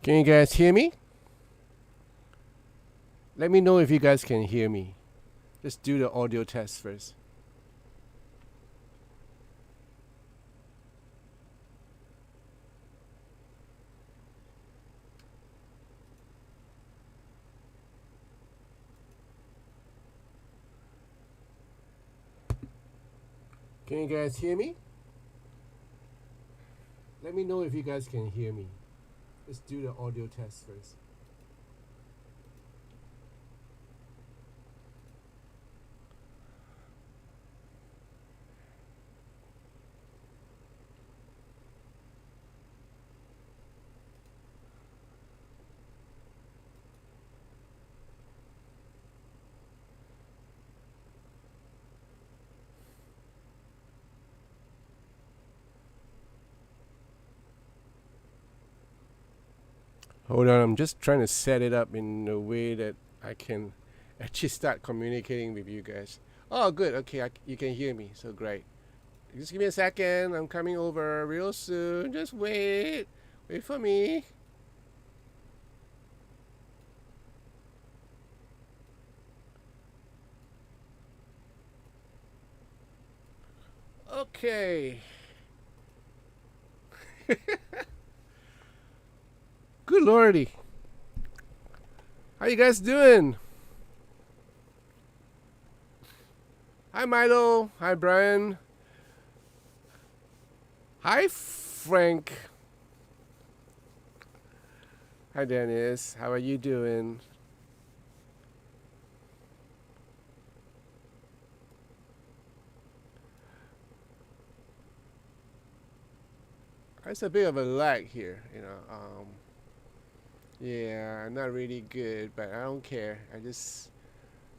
Can you guys hear me? Let me know if you guys can hear me. Let's do the audio test first. Can you guys hear me? Let me know if you guys can hear me. Let's do the audio test first. Hold on, I'm just trying to set it up in a way that I can actually start communicating with you guys. Oh, good. Okay, you can hear me. So great. Just give me a second. I'm coming over real soon. Just wait. Wait for me. Okay. Good lordy. How you guys doing? Hi Milo. Hi Brian. Hi Frank. Hi Dennis. How are you doing? It's a bit of a lag here, you know. Yeah, not really good, but I don't care.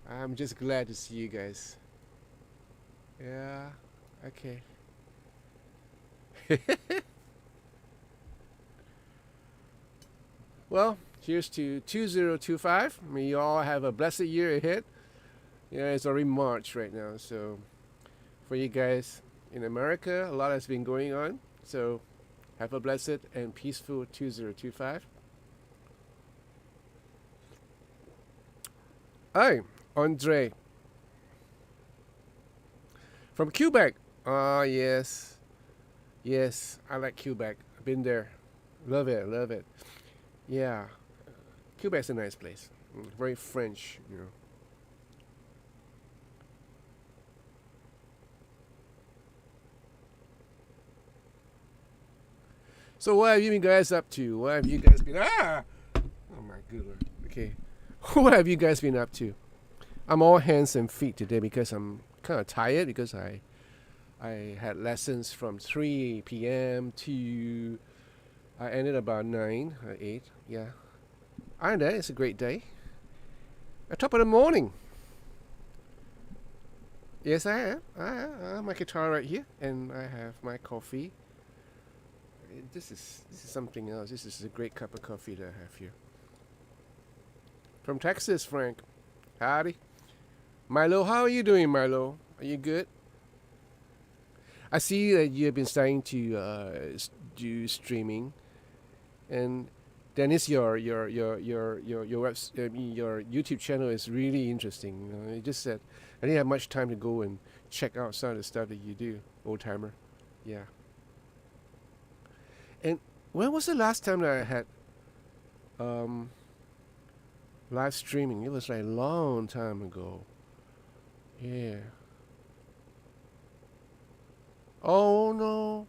I'm just glad to see you guys. Yeah, okay. Well, here's to 2025. May you all have a blessed year ahead. Yeah, it's already March right now, so for you guys in America, a lot has been going on. So have a blessed and peaceful 2025. Hi, Andre from Quebec. Ah, yes. Yes, I like Quebec. I've been there. Love it, love it. Yeah, Quebec's a nice place. Very French, you know. So what have you guys up to? What have you guys been? Ah! Oh my good lord. Okay. What have you guys been up to? I'm all hands and feet today because I'm kind of tired because I had lessons from 3 p.m. to I ended about 9 or 8. Yeah. And that it's a great day. At top of the morning. Yes, I am. I have my guitar right here, and I have my coffee. This is something else. This is a great cup of coffee that I have here. From Texas, Frank. Howdy. Milo, how are you doing, Milo? Are you good? I see that you have been starting to do streaming, and Dennis, your YouTube channel is really interesting. You know, you just said I didn't have much time to go and check out some of the stuff that you do, old timer. Yeah. And when was the last time that I had um, live streaming? It was like a long time ago. Yeah. Oh no.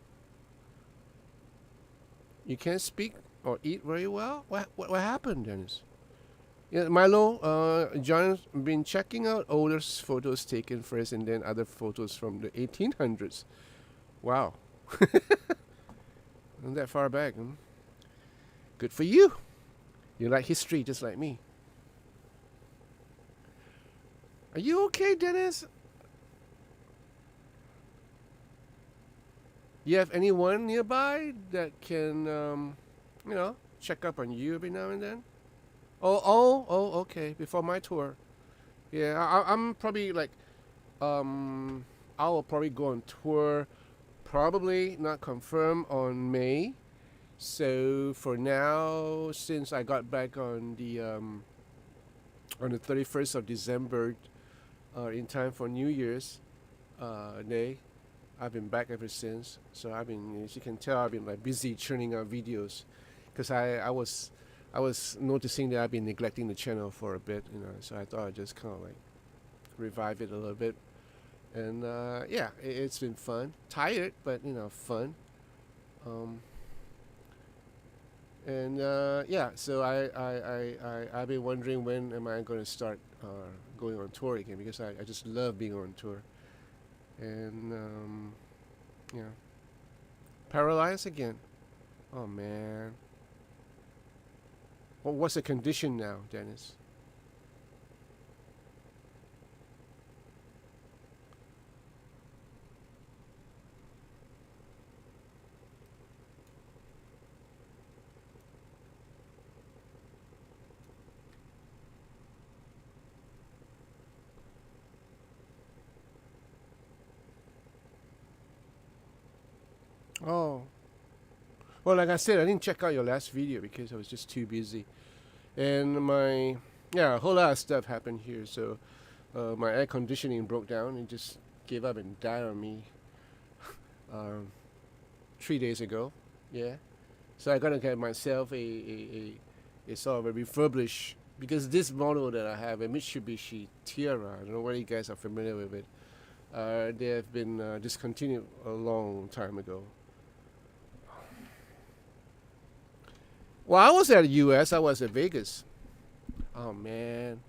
You can't speak or eat very well? What happened, Dennis? Yeah, Milo, John's been checking out older photos taken first and then other photos from the 1800s. Wow. Not that far back. Hmm? Good for you. You like history just like me. Are you okay, Dennis? You have anyone nearby that can, check up on you every now and then? Okay. Before my tour, yeah, I'm probably like, I will probably go on tour. Probably not confirmed on May, So for now, since I got back on the 31st of December, in time for New Year's Day, I've been back ever since. So I've been, as you can tell, I've been like busy churning out videos, because I was noticing that I've been neglecting the channel for a bit, So I thought I'd just kind of like revive it a little bit, and yeah, it's been fun. Tired, but fun. Um, and yeah, so I've been wondering when am I going to start going on tour again, because I just love being on tour, and yeah, paralyzed again. Oh man. Well, what's the condition now, Dennis? Oh, well, like I said, I didn't check out your last video because I was just too busy, and yeah, a whole lot of stuff happened here. So my air conditioning broke down and just gave up and died on me um, 3 days ago. Yeah, so I gotta get myself a sort of a refurbished, because this model that I have, a Mitsubishi Tiara, I don't know whether you guys are familiar with it. They have been discontinued a long time ago. Well, I was at the U.S. I was at Vegas. Oh man,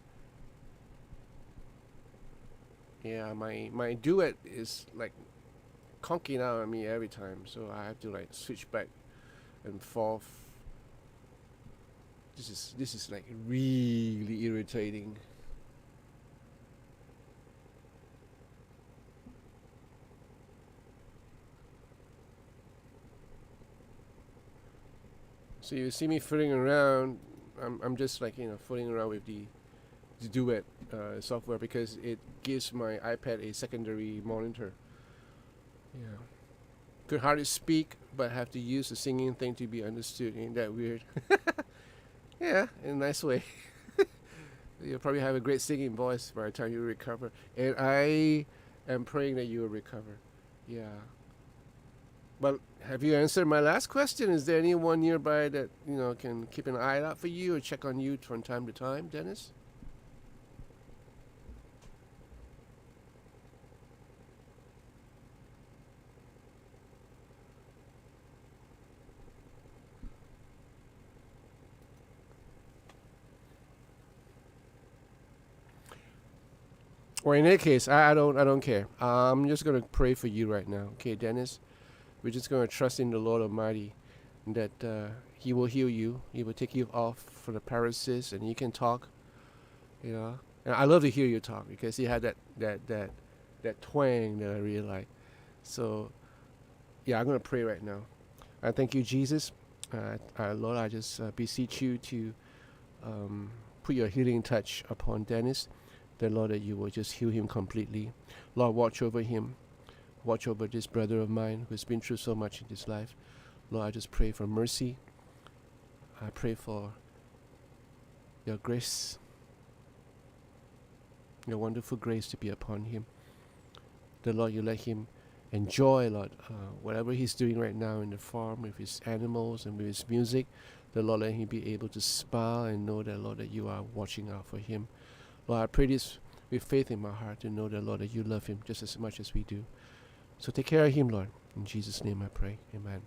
yeah, my duet is like conking out on me every time, so I have to like switch back and forth. This is like really irritating. So you see me fooling around. I'm just like fooling around with the duet software, because it gives my iPad a secondary monitor. Yeah, could hardly speak, but have to use the singing thing to be understood. Ain't that weird? Yeah, in a nice way. You'll probably have a great singing voice by the time you recover, and I am praying that you will recover. Yeah. But have you answered my last question? Is there anyone nearby that can keep an eye out for you or check on you from time to time, Dennis? Or in that case, I don't care. I'm just gonna pray for you right now, okay, Dennis? We're just gonna trust in the Lord Almighty that He will heal you. He will take you off from the paralysis, and you can talk. You know, and I love to hear you talk, because you have that twang that I really like. So yeah, I'm gonna pray right now. I thank you, Jesus. Lord, I just beseech you to put your healing touch upon Dennis. That Lord, that you will just heal him completely. Lord, watch over him. Watch over this brother of mine who's been through so much in his life. Lord, I just pray for mercy. I pray for your grace, your wonderful grace to be upon him. The Lord, you let him enjoy, Lord, whatever he's doing right now in the farm with his animals and with his music. The Lord, let him be able to smile and know that, Lord, that you are watching out for him. Lord, I pray this with faith in my heart, to know that, Lord, that you love him just as much as we do. So take care of him, Lord. In Jesus' name I pray. Amen.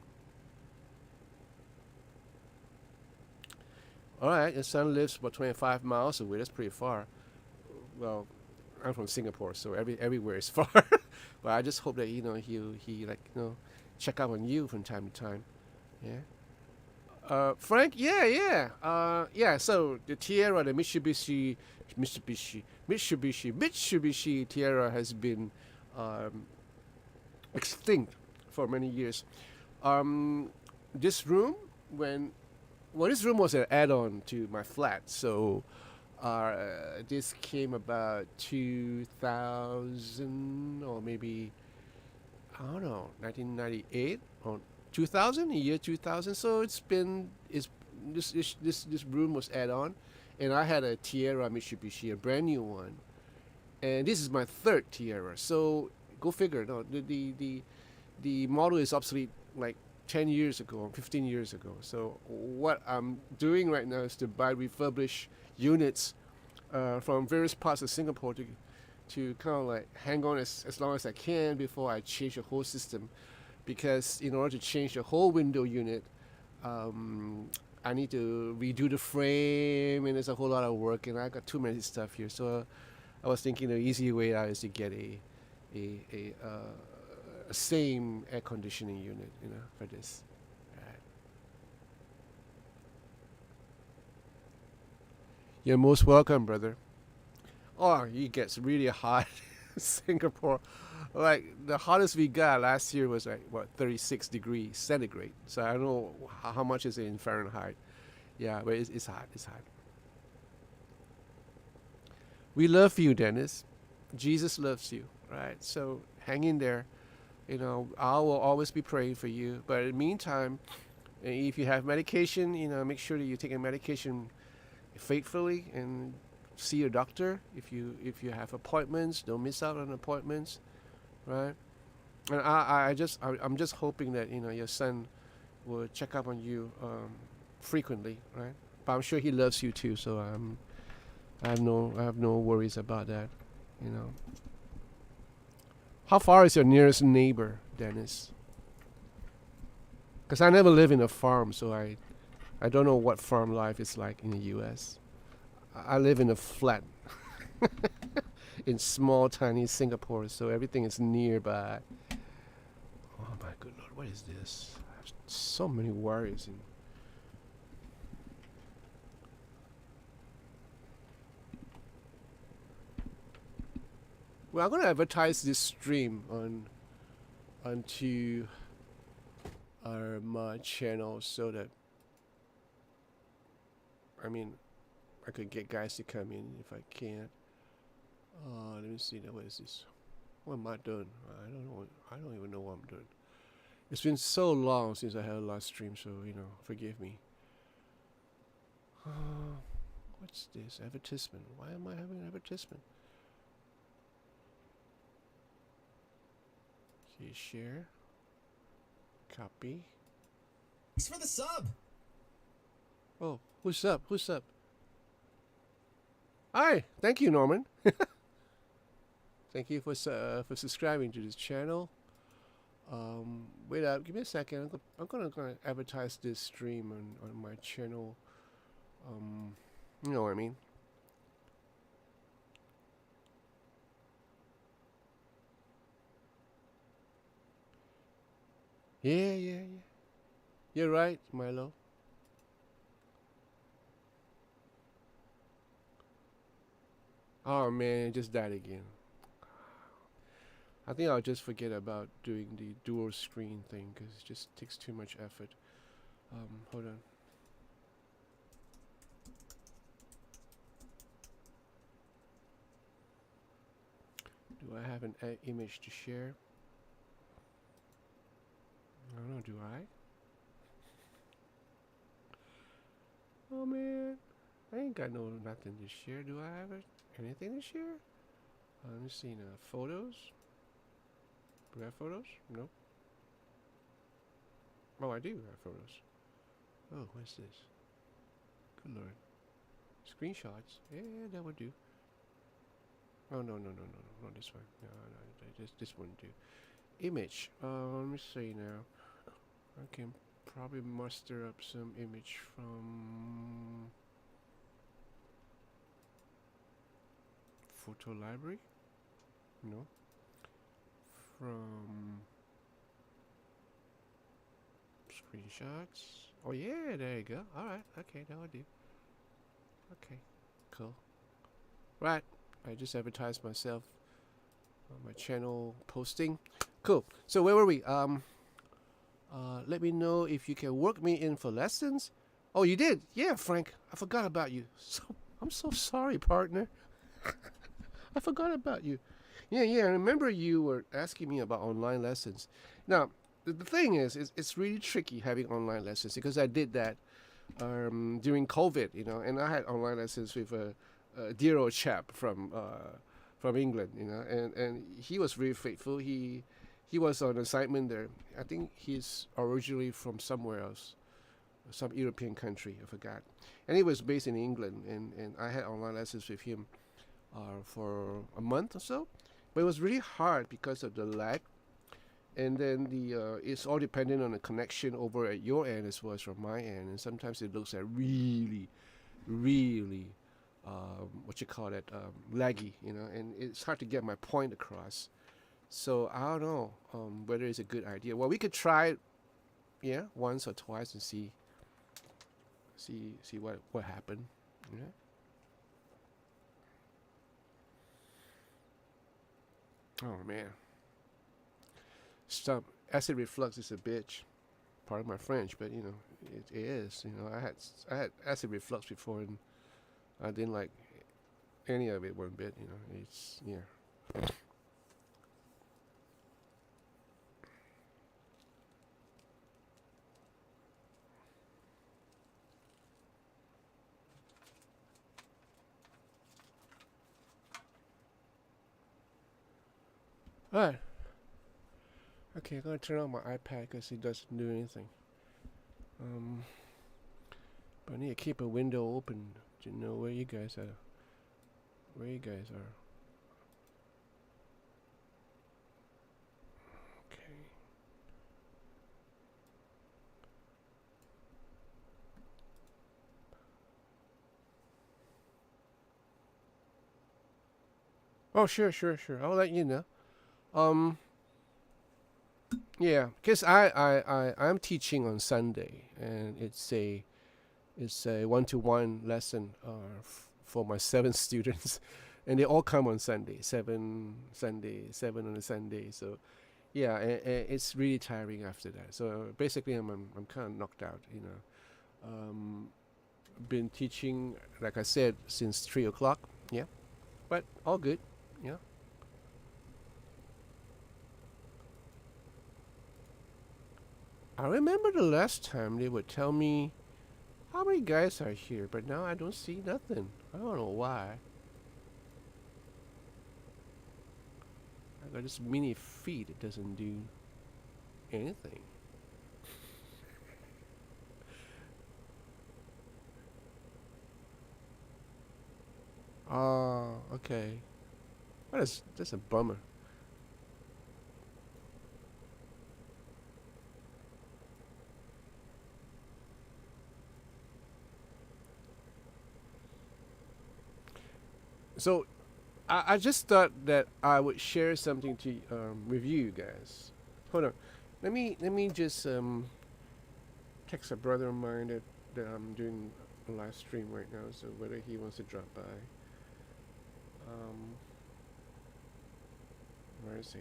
All right, your son lives about 25 miles away. That's pretty far. Well, I'm from Singapore, so everywhere is far. But I just hope that he check up on you from time to time. Yeah. Frank, yeah. So the Tiara, the Mitsubishi Tiara has been extinct for many years. This room, this room was an add-on to my flat, so this came about 2000, or maybe, I don't know, 1998 or 2000, year 2000. So it's been it's this room was add on, and I had a Tierra Mitsubishi, a brand new one, and this is my third Tierra. So go figure. No, the model is obsolete like 10 years ago, 15 years ago. So what I'm doing right now is to buy refurbished units from various parts of Singapore to kind of like hang on as long as I can before I change the whole system. Because in order to change the whole window unit, I need to redo the frame, and there's a whole lot of work, and I got too many stuff here. So I was thinking the easy way out is to get a same air conditioning unit, for this. Right. You're most welcome, brother. Oh, it gets really hot in Singapore. Like the hottest we got last year was like 36 degrees centigrade. So I don't know how much is it in Fahrenheit. Yeah, but it's hot. It's hot. We love you, Dennis. Jesus loves you, right? So hang in there. I will always be praying for you. But in the meantime, if you have medication, make sure that you take a medication faithfully and see your doctor. If you have appointments, don't miss out on appointments, right? And I'm just hoping that your son will check up on you frequently, right? But I'm sure he loves you too, so I have no worries about that, How far is your nearest neighbor, Dennis? Because I never live in a farm, so I don't know what farm life is like in the U.S. I live in a flat in small, tiny Singapore, so everything is nearby. Oh my good Lord, what is this? I have so many worries. Well, I'm going to advertise this stream onto my channel so that I could get guys to come in if I can. Let me see now. What is this? What am I doing? I don't know. I don't even know what I'm doing. It's been so long since I had a last stream, so forgive me. What's this? Advertisement. Why am I having an advertisement? Okay, share. Copy. Thanks for the sub. Oh, who's up? Who's up? Hi, thank you, Norman. Thank you for subscribing to this channel. Wait up, give me a second. I'm gonna advertise this stream on my channel. You know what I mean? Yeah. You're right, Milo. Oh man, it just died again. I think I'll just forget about doing the dual screen thing because it just takes too much effort. Hold on. Do I have an image to share? I don't know, do I? Oh man, I ain't got nothing to share. Do I have anything to share? Let me see now. Photos? Do I have photos? No. Oh, I do have photos. Oh, what's this? Good Lord. Screenshots? Yeah, that would do. Oh, no, not this one. No, this wouldn't do. Image. Let me see now. I can probably muster up some image from photo library. No. From screenshots. Oh yeah, there you go. Alright, okay, that will do. Okay, cool. Right, I just advertised myself on my channel posting. Cool. So where were we? Let me know if you can work me in for lessons. Oh, you did? Yeah, Frank. I forgot about you. I'm so sorry, partner. I forgot about you. Yeah. I remember you were asking me about online lessons. Now, the thing is, it's really tricky having online lessons because I did that during COVID, and I had online lessons with a dear old chap from England, and he was very faithful. He was on assignment there. I think he's originally from somewhere else, some European country, I forgot. And he was based in England, and I had online lessons with him for a month or so. But it was really hard because of the lag, and then it's all dependent on the connection over at your end as well as from my end. And sometimes it looks like really, really, what you call it, laggy, and it's hard to get my point across. So I don't know whether it's a good idea. Well, we could try it, yeah, once or twice and see what happened. Yeah. Oh man, stop. Acid reflux is a bitch. Pardon my French, but it is. I had acid reflux before, and I didn't like any of it one bit. It's yeah. Alright. Okay, I'm gonna turn on my iPad because it doesn't do anything. But I need to keep a window open to know where you guys are. Where you guys are. Okay. Oh, sure. I'll let you know. Um, yeah, because I'm teaching on Sunday, and it's a one-to-one lesson for my 7 students, and they all come on Sunday, 7 on a Sunday. So yeah, and it's really tiring after that. So basically, I'm kind of knocked out. Been teaching, like I said, since 3 o'clock. Yeah, but all good. Yeah. I remember the last time they would tell me how many guys are here, but now I don't see nothing. I don't know why. I got this mini feed. It doesn't do anything. Oh, okay. That's a bummer. So I just thought that I would share something to with you guys. Hold on, let me just text a brother of mine that I'm doing a live stream right now. So whether he wants to drop by, um, where is he?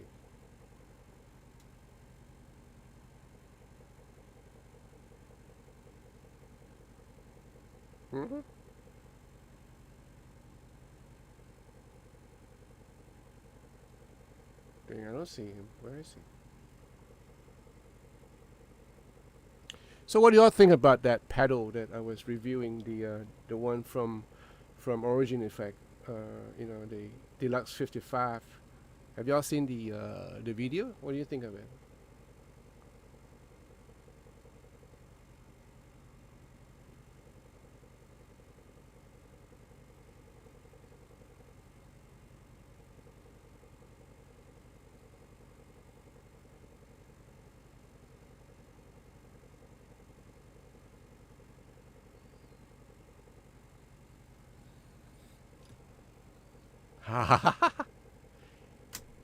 Mm-hmm. Dang, I don't see him. Where is he? So what do y'all think about that pedal that I was reviewing, the one from Origin Effect, the Deluxe 55? Have y'all seen the video? What do you think of it?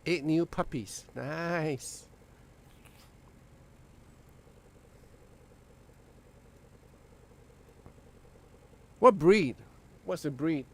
Eight new puppies. Nice. What breed? What's the breed?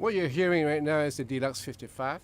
What you're hearing right now is the Deluxe 55.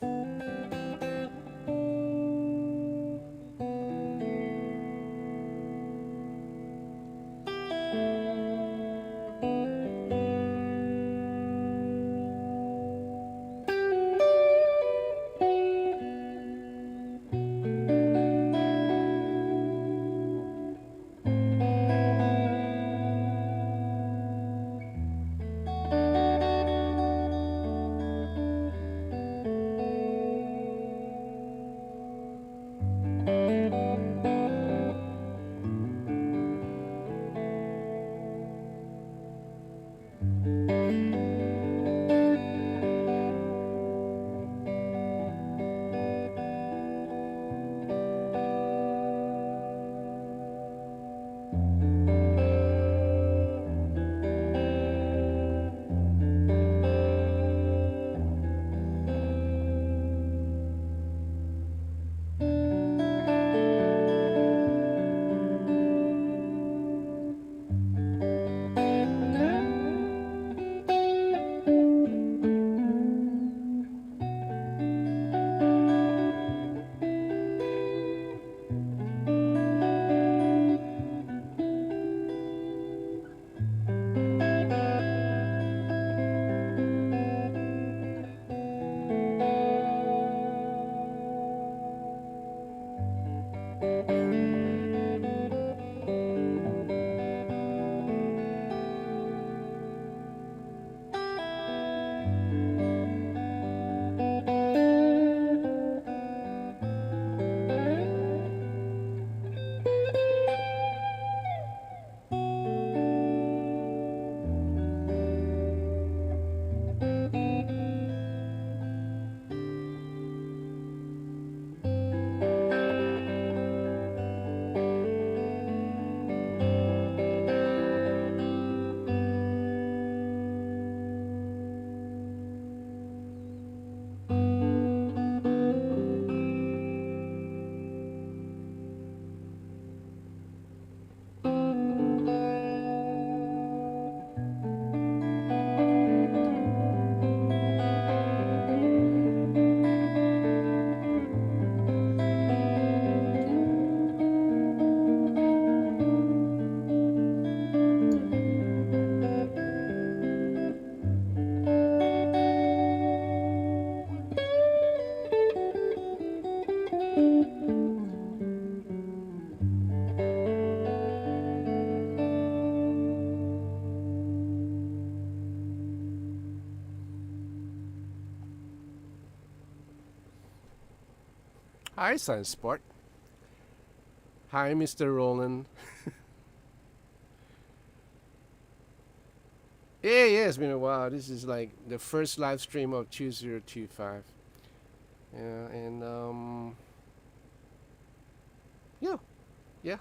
Hi, Sunsport. Hi, Mr. Roland. Yeah, it's been a while. This is like the first live stream of 2025. Yeah, and yeah, yeah,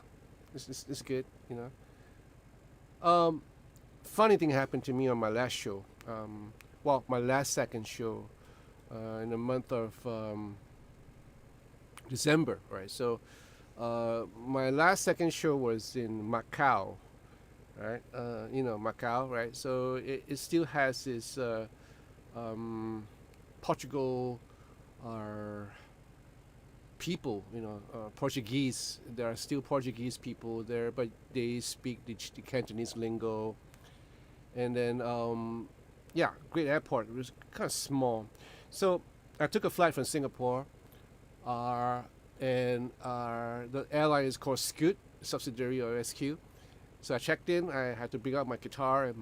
it's good, you know. Funny thing happened to me on my last show. Well, my last second show in the month of December, right? So my last second show was in Macau, right? You know, Macau, right? So it still has this Portugal people, you know, Portuguese. There are still Portuguese people there, but they speak the Cantonese lingo. And then, yeah, great airport. It was kind of small. So I took a flight from Singapore, and the airline is called Scoot, subsidiary of SQ. So I checked in. I had to bring out my guitar and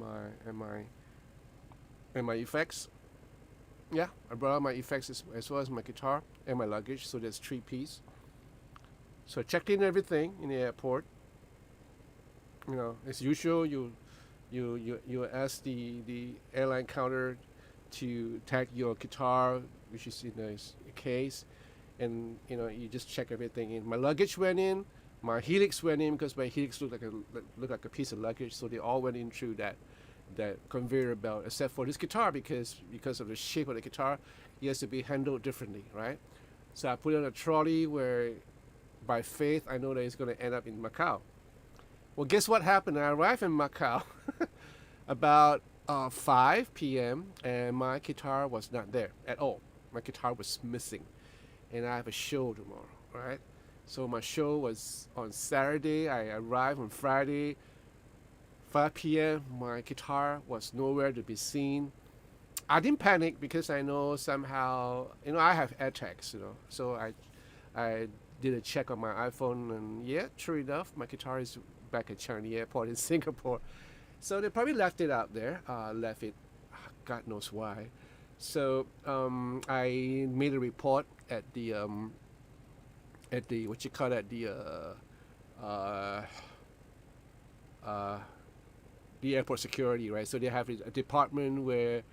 my effects. Yeah, I brought out my effects as well as my guitar and my luggage. So there's 3 piece. So I checked in everything in the airport. You know, as usual, you ask the airline counter to tag your guitar, which is in a case, and you know you just check everything in. My luggage went in, my Helix went in because my Helix looked like a piece of luggage, so they all went in through that conveyor belt, except for this guitar because of the shape of the guitar, it has to be handled differently, right? So I put it on a trolley where, by faith, I know that it's going to end up in Macau. Well, guess what happened? I arrived in Macau about 5 p.m. and my guitar was not there at all. My guitar was missing, and I have a show tomorrow, right? So my show was on Saturday. I arrived on Friday, 5 p.m. My guitar was nowhere to be seen. I didn't panic because I know somehow, I have AirTags, so I did a check on my iPhone, and yeah, true enough, my guitar is back at Changi Airport in Singapore. So they probably left it out there, left it, God knows why. So I made a report at the what you call it, uh, uh, the airport security, right? So they have a department where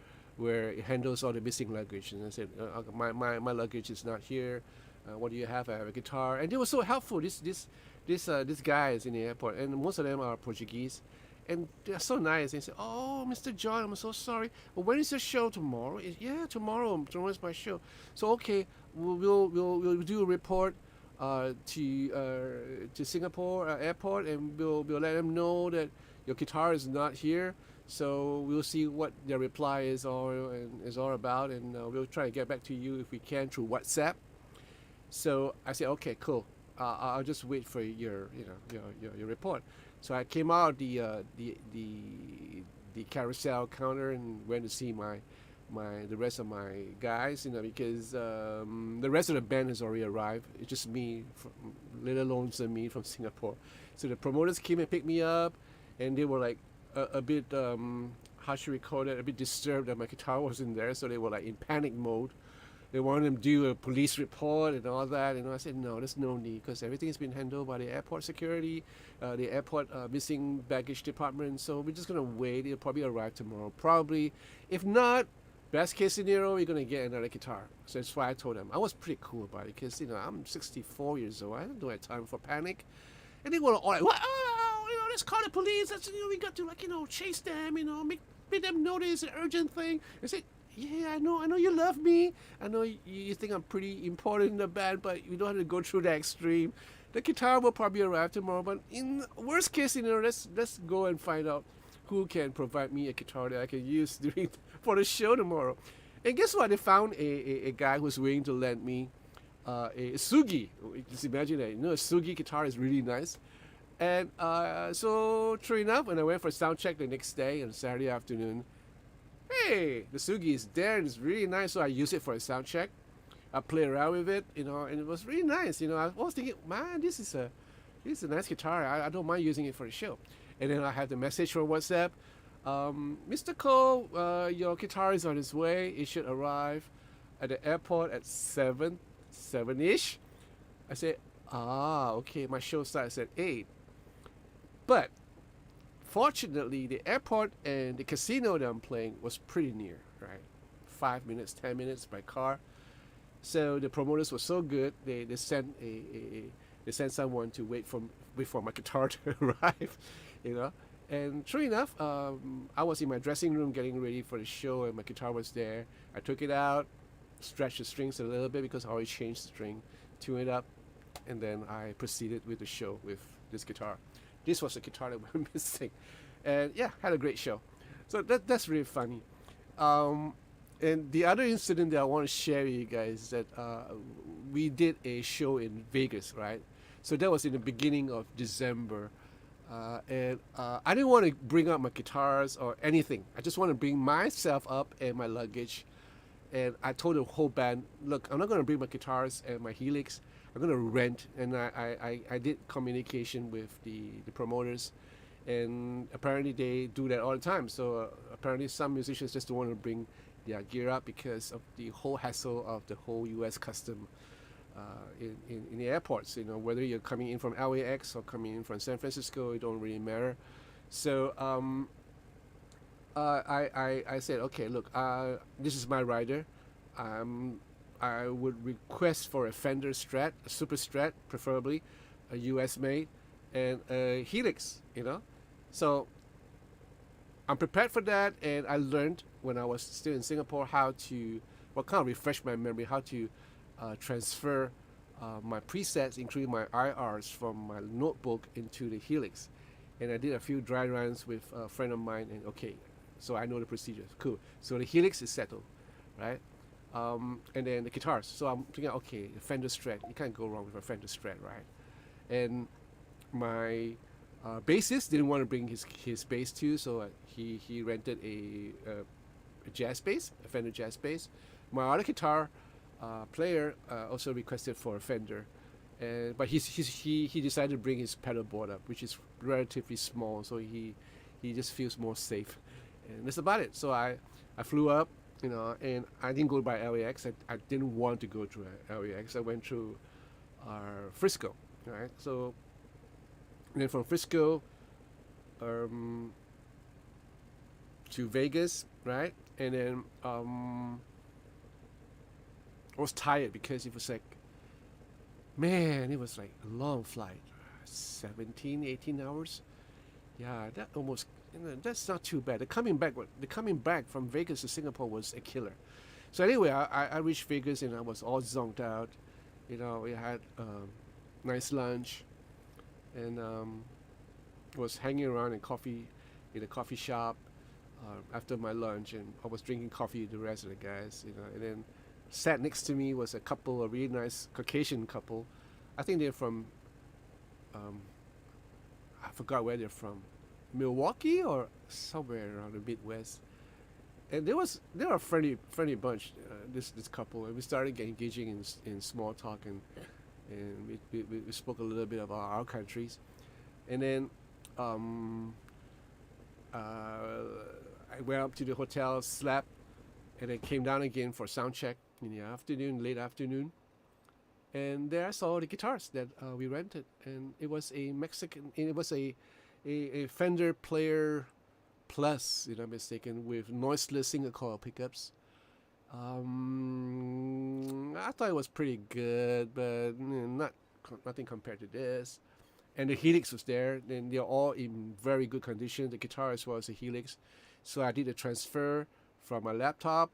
it handles all the missing luggage. And I said, my luggage is not here. What do you have? I have a guitar, and they were so helpful. These guys in the airport, and most of them are Portuguese, and they're so nice. They say, "Oh, Mr. John, I'm so sorry. But when is your show tomorrow?" Yeah, tomorrow. Tomorrow is my show. So okay, we'll do a report to Singapore airport, and we'll let them know that your guitar is not here. So we'll see what their reply is all about, and we'll try to get back to you if we can through WhatsApp. So I said, okay, cool. I'll just wait for your report. So I came out the carousel counter and went to see the rest of my guys, because the rest of the band has already arrived. It's just me, little lonesome me from Singapore. So the promoters came and picked me up, and they were like a bit how should we call it? A bit disturbed that my guitar wasn't there. So they were like in panic mode. They wanted them to do a police report and all that. I said, no, there's no need, because everything has been handled by the airport security, the airport missing baggage department. So we're just going to wait. It'll probably arrive tomorrow. Probably. If not, best case scenario, we're going to get another guitar. So that's why I told them. I was pretty cool about it, because, I'm 64 years old. I don't have time for panic. And they were all like, what? Oh, let's call the police. That's, we got to, chase them, make them notice an urgent thing. I said, yeah, I know you love me. I know you think I'm pretty important in the band, but you don't have to go through that extreme. The guitar will probably arrive tomorrow, but in worst case scenario, let's go and find out who can provide me a guitar that I can use for the show tomorrow. And guess what? They found a guy who's willing to lend me a Sugi. Just imagine that. A Sugi guitar is really nice. And so, true enough, when I went for sound check the next day on Saturday afternoon, hey, the Sugi is there and it's really nice. So I used it for a sound check. I played around with it, and it was really nice. I was thinking, man, this is a nice guitar. I don't mind using it for the show. And then I had the message from WhatsApp. Mr. Cole, your guitar is on its way. It should arrive at the airport at 7-ish. I said, okay, my show starts at 8. But fortunately, the airport and the casino that I'm playing was pretty near, right? 5 minutes, 10 minutes by car. So the promoters were so good, they sent they sent someone to wait for my guitar to arrive, And true enough, I was in my dressing room getting ready for the show, and my guitar was there. I took it out, stretched the strings a little bit because I always changed the string, tune it up, and then I proceeded with the show with this guitar. This was the guitar that went missing, and yeah, had a great show. So that's really funny. And the other incident that I want to share with you guys is that we did a show in Vegas, right? So that was in the beginning of December. And I didn't want to bring up my guitars or anything. I just want to bring myself up and my luggage. And I told the whole band, look, I'm not going to bring my guitars and my Helix. I'm going to rent. And I did communication with the promoters. And apparently they do that all the time. So apparently some musicians just don't want to bring their gear up because of the whole hassle of the whole U.S. custom in the airports. Whether you're coming in from LAX or coming in from San Francisco, it don't really matter. So I said, okay, look, this is my rider. I would request for a Fender Strat, a Super Strat, preferably a U.S. made, and a Helix. So I'm prepared for that, and I learned when I was still in Singapore how to, kind of refresh my memory, how to transfer my presets, including my IRs, from my notebook into the Helix. And I did a few dry runs with a friend of mine, and okay, so I know the procedures. Cool. So the Helix is settled, right? And then the guitars. So I'm thinking, okay, a Fender Strat. You can't go wrong with a Fender Strat, right? And my bassist didn't want to bring his bass too, so he rented a jazz bass, a Fender jazz bass. My other guitar player also requested for a Fender, but he decided to bring his pedal board up, which is relatively small, so he just feels more safe, and that's about it. So I flew up, and I didn't go by LAX. I didn't want to go through LAX. I went through Frisco, right? So and then from Frisco to Vegas, right? And then I was tired because it was like, man, it was like a long flight, 17, 18 hours. Yeah, that almost, that's not too bad. The coming back from Vegas to Singapore was a killer. So anyway, I reached Vegas and I was all zonked out. We had nice lunch, and was hanging around in a coffee shop after my lunch, and I was drinking coffee with the rest of the guys, and then sat next to me was a really nice Caucasian couple. I think they're from, I forgot where they're from, Milwaukee or somewhere around the Midwest. And they were a friendly bunch, this couple, and we started engaging in small talk, and we spoke a little bit about our countries, and then I went up to the hotel, slept, and then came down again for sound check in the afternoon, late afternoon, and there I saw the guitars that we rented, and it was a Fender Player Plus, if I'm mistaken, with noiseless single coil pickups. I thought it was pretty good, but nothing compared to this. And the Helix was there, and they're all in very good condition, the guitar as well as the Helix. So I did a transfer from my laptop,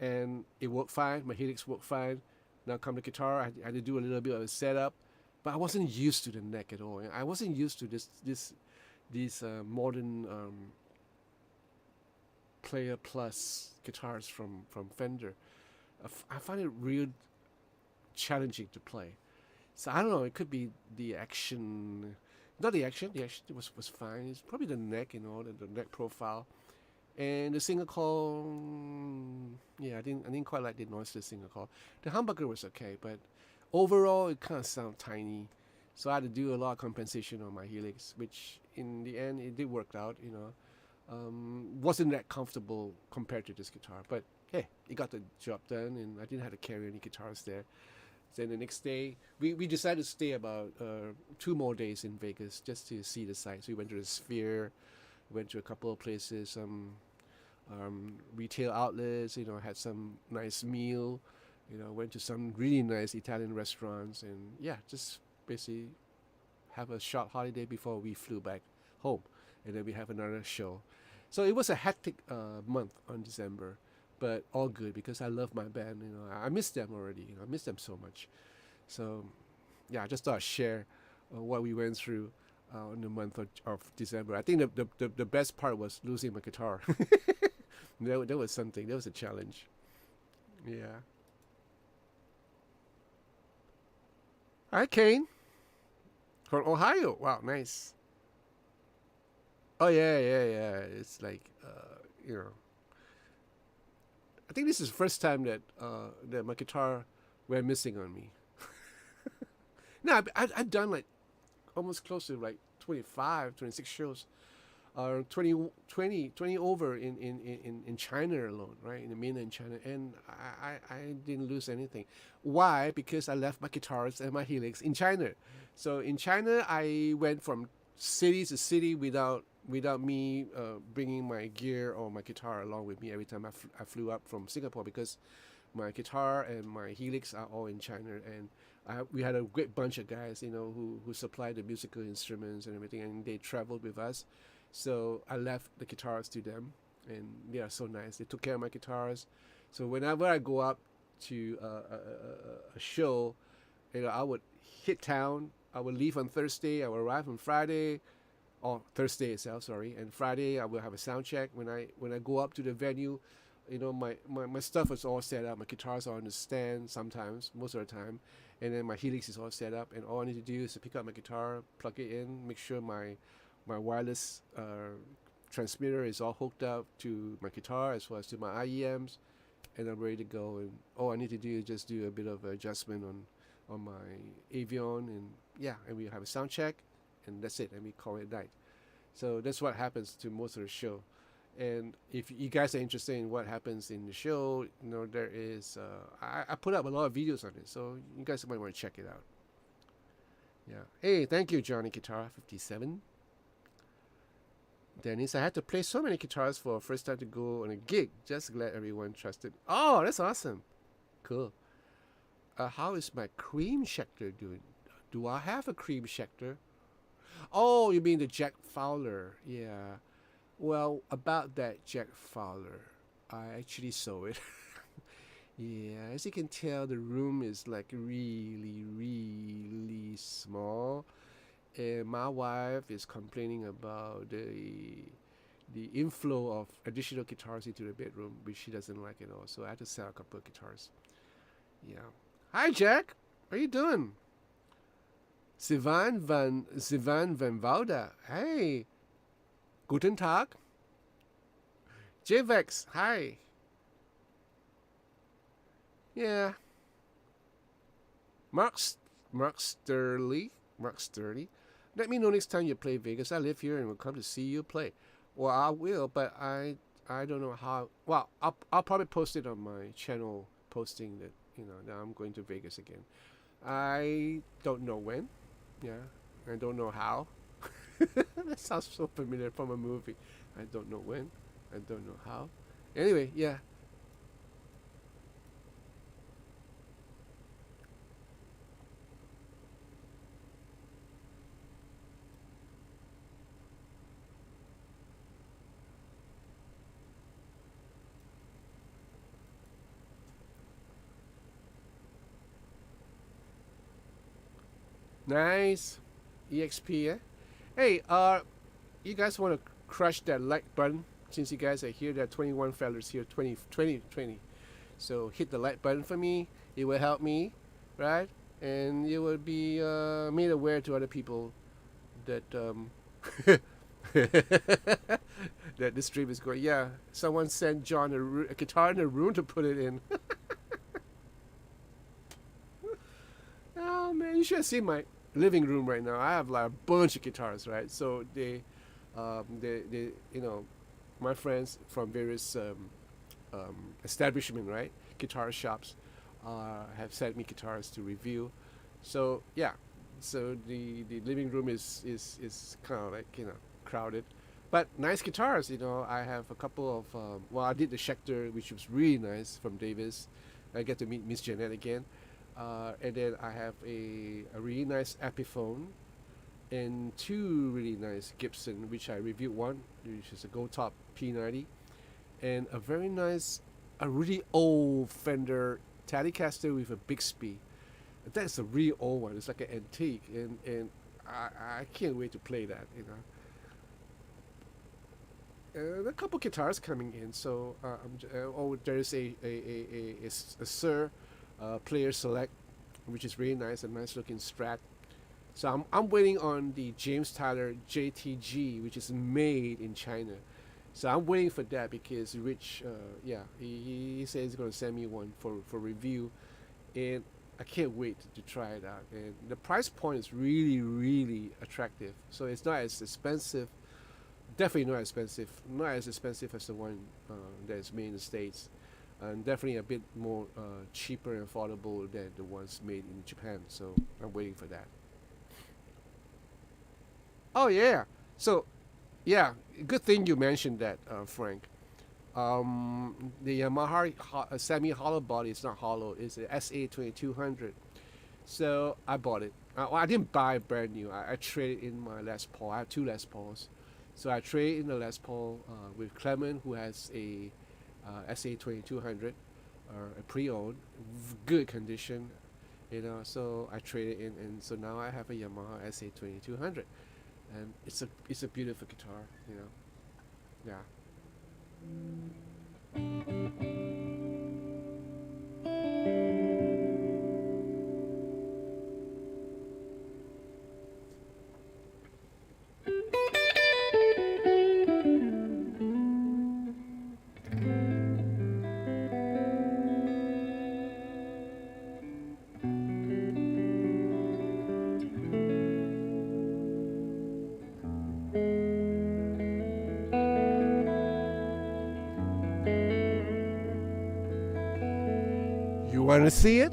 and it worked fine. My Helix worked fine. Now come the guitar, I had to do a little bit of a setup, but I wasn't used to the neck at all. I wasn't used to these modern Player Plus guitars from Fender. I find it real challenging to play. So I don't know. It could be the action, not the action. The action was fine. It's probably the neck, the neck profile, and the single call. Yeah, I didn't quite like the noiseless single call. The humbucker was okay, but overall it kind of sounded tiny. So I had to do a lot of compensation on my Helix, which in the end it did work out. Wasn't that comfortable compared to this guitar, but hey, it got the job done, and I didn't have to carry any guitars there. Then the next day, we decided to stay about 2 more days in Vegas just to see the sights. We went to the Sphere, went to a couple of places, some retail outlets, had some nice meal, went to some really nice Italian restaurants, and yeah, just basically have a short holiday before we flew back home, and then we have another show. So it was a hectic month on December, but all good because I love my band. I miss them already. I miss them so much. So yeah, I just thought I'd share what we went through in the month of December. I think the best part was losing my guitar. That was something. That was a challenge. Yeah. Hi, Kane. From Ohio. Wow, nice. Oh yeah. It's like I think this is the first time that my guitar went missing on me. No, I've done like almost close to like 25, 26 shows, 20 over in China alone, right, in the mainland China, and I didn't lose anything. Why? Because I left my guitars and my Helix in China. So in China, I went from city to city without me bringing my gear or my guitar along with me every time I flew up from Singapore, because my guitar and my Helix are all in China, and we had a great bunch of guys, who supplied the musical instruments and everything, and they traveled with us. So I left the guitars to them, and they are so nice. They took care of my guitars. So whenever I go up to a show, I would hit town. I would leave on Thursday. I would arrive on Friday or Thursday itself, sorry. And Friday I will have a sound check. When I go up to the venue, my stuff is all set up. My guitars are on the stand sometimes, most of the time, and then my Helix is all set up. And all I need to do is to pick up my guitar, plug it in, make sure my wireless transmitter is all hooked up to my guitar as well as to my IEMs, and I'm ready to go. And all I need to do is just do a bit of adjustment on my Avion, and we have a sound check, and that's it, and we call it a night. So that's what happens to most of the show. And if you guys are interested in what happens in the show, there is I put up a lot of videos on it, so you guys might want to check it out. Yeah. Hey, thank you, Johnny Guitar 57. Dennis, I had to play so many guitars for a first time to go on a gig. Just glad everyone trusted. Oh, that's awesome. Cool. How is my cream Schecter doing? Do I have a cream Schecter? Oh, you mean the Jack Fowler? Yeah. Well, about that Jack Fowler, I actually saw it. Yeah, as you can tell, the room is like really, really small. And my wife is complaining about the inflow of additional guitars into the bedroom, which she doesn't like at all. So I had to sell a couple of guitars. Yeah. Hi, Jack. How you doing? Sivan van Wouda. Hey. Guten Tag. JVEX. Hi. Yeah. Mark Sturley. Let me know next time you play Vegas. I live here and will come to see you play. Well, I will, but I don't know how. Well, I'll probably post it on my channel, posting that now I'm going to Vegas again. I don't know when. Yeah, I don't know how. That sounds so familiar from a movie. I don't know when. I don't know how. Anyway, yeah. Nice. EXP, eh? Hey, you guys want to crush that like button? Since you guys are here, there are 21 fellas here, 20. So hit the like button for me. It will help me, right? And you will be made aware to other people that that this stream is going. Yeah, someone sent John a guitar in a room to put it in. Oh man, you should have seen my living room right now. I have like a bunch of guitars, right? So they my friends from various establishment, right, guitar shops, have sent me guitars to review. So yeah, so the living room is kind of like crowded, but nice guitars. I have a couple of I did the Schecter, which was really nice, from Davis. I get to meet Miss Jeanette again. And then I have a really nice Epiphone and two really nice Gibson, which I reviewed one, which is a Gold Top P90, and a really old Fender Telecaster with a Bixby. That's a really old one. It's like an antique, and I can't wait to play that. A couple guitars coming in, so there's a Sir Player Select, which is really nice, a nice looking Strat. So I'm waiting on the James Tyler JTG, which is made in China. So I'm waiting for that because Rich, he says he's going to send me one for review, and I can't wait to try it out. And the price point is really, really attractive. So it's not as expensive, definitely not as expensive as the one that is made in the States, and definitely a bit more cheaper and affordable than the ones made in Japan. So I'm waiting for that. Oh yeah. So yeah, good thing you mentioned that, Frank. The Yamaha semi-hollow body is not hollow. It's a SA2200. So I bought it. I didn't buy it brand new. I traded in my Les Paul. I have two Les Pauls. So I traded in the Les Paul with Clement, who has a SA2200, a pre-owned, good condition. So I traded in, and so now I have a Yamaha SA2200. and it's a beautiful guitar, you know. Yeah. You want to see it?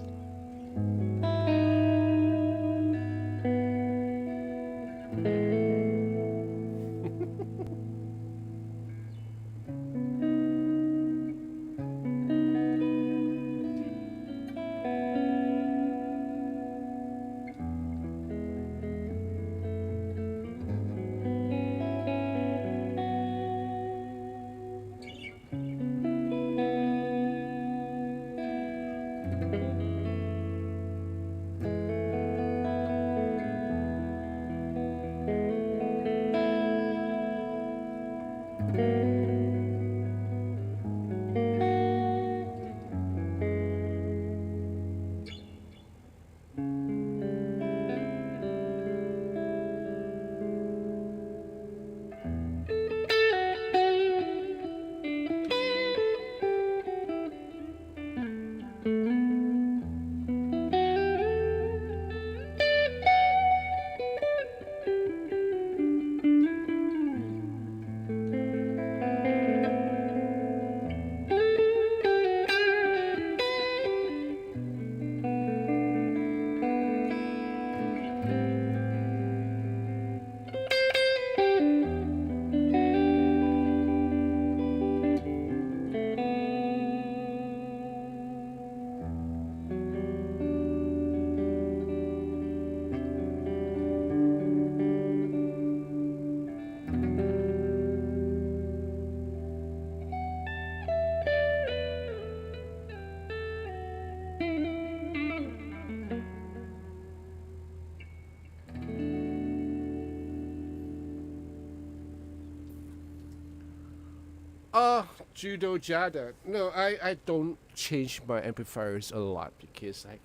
Judo Jada. No, I don't change my amplifiers a lot because I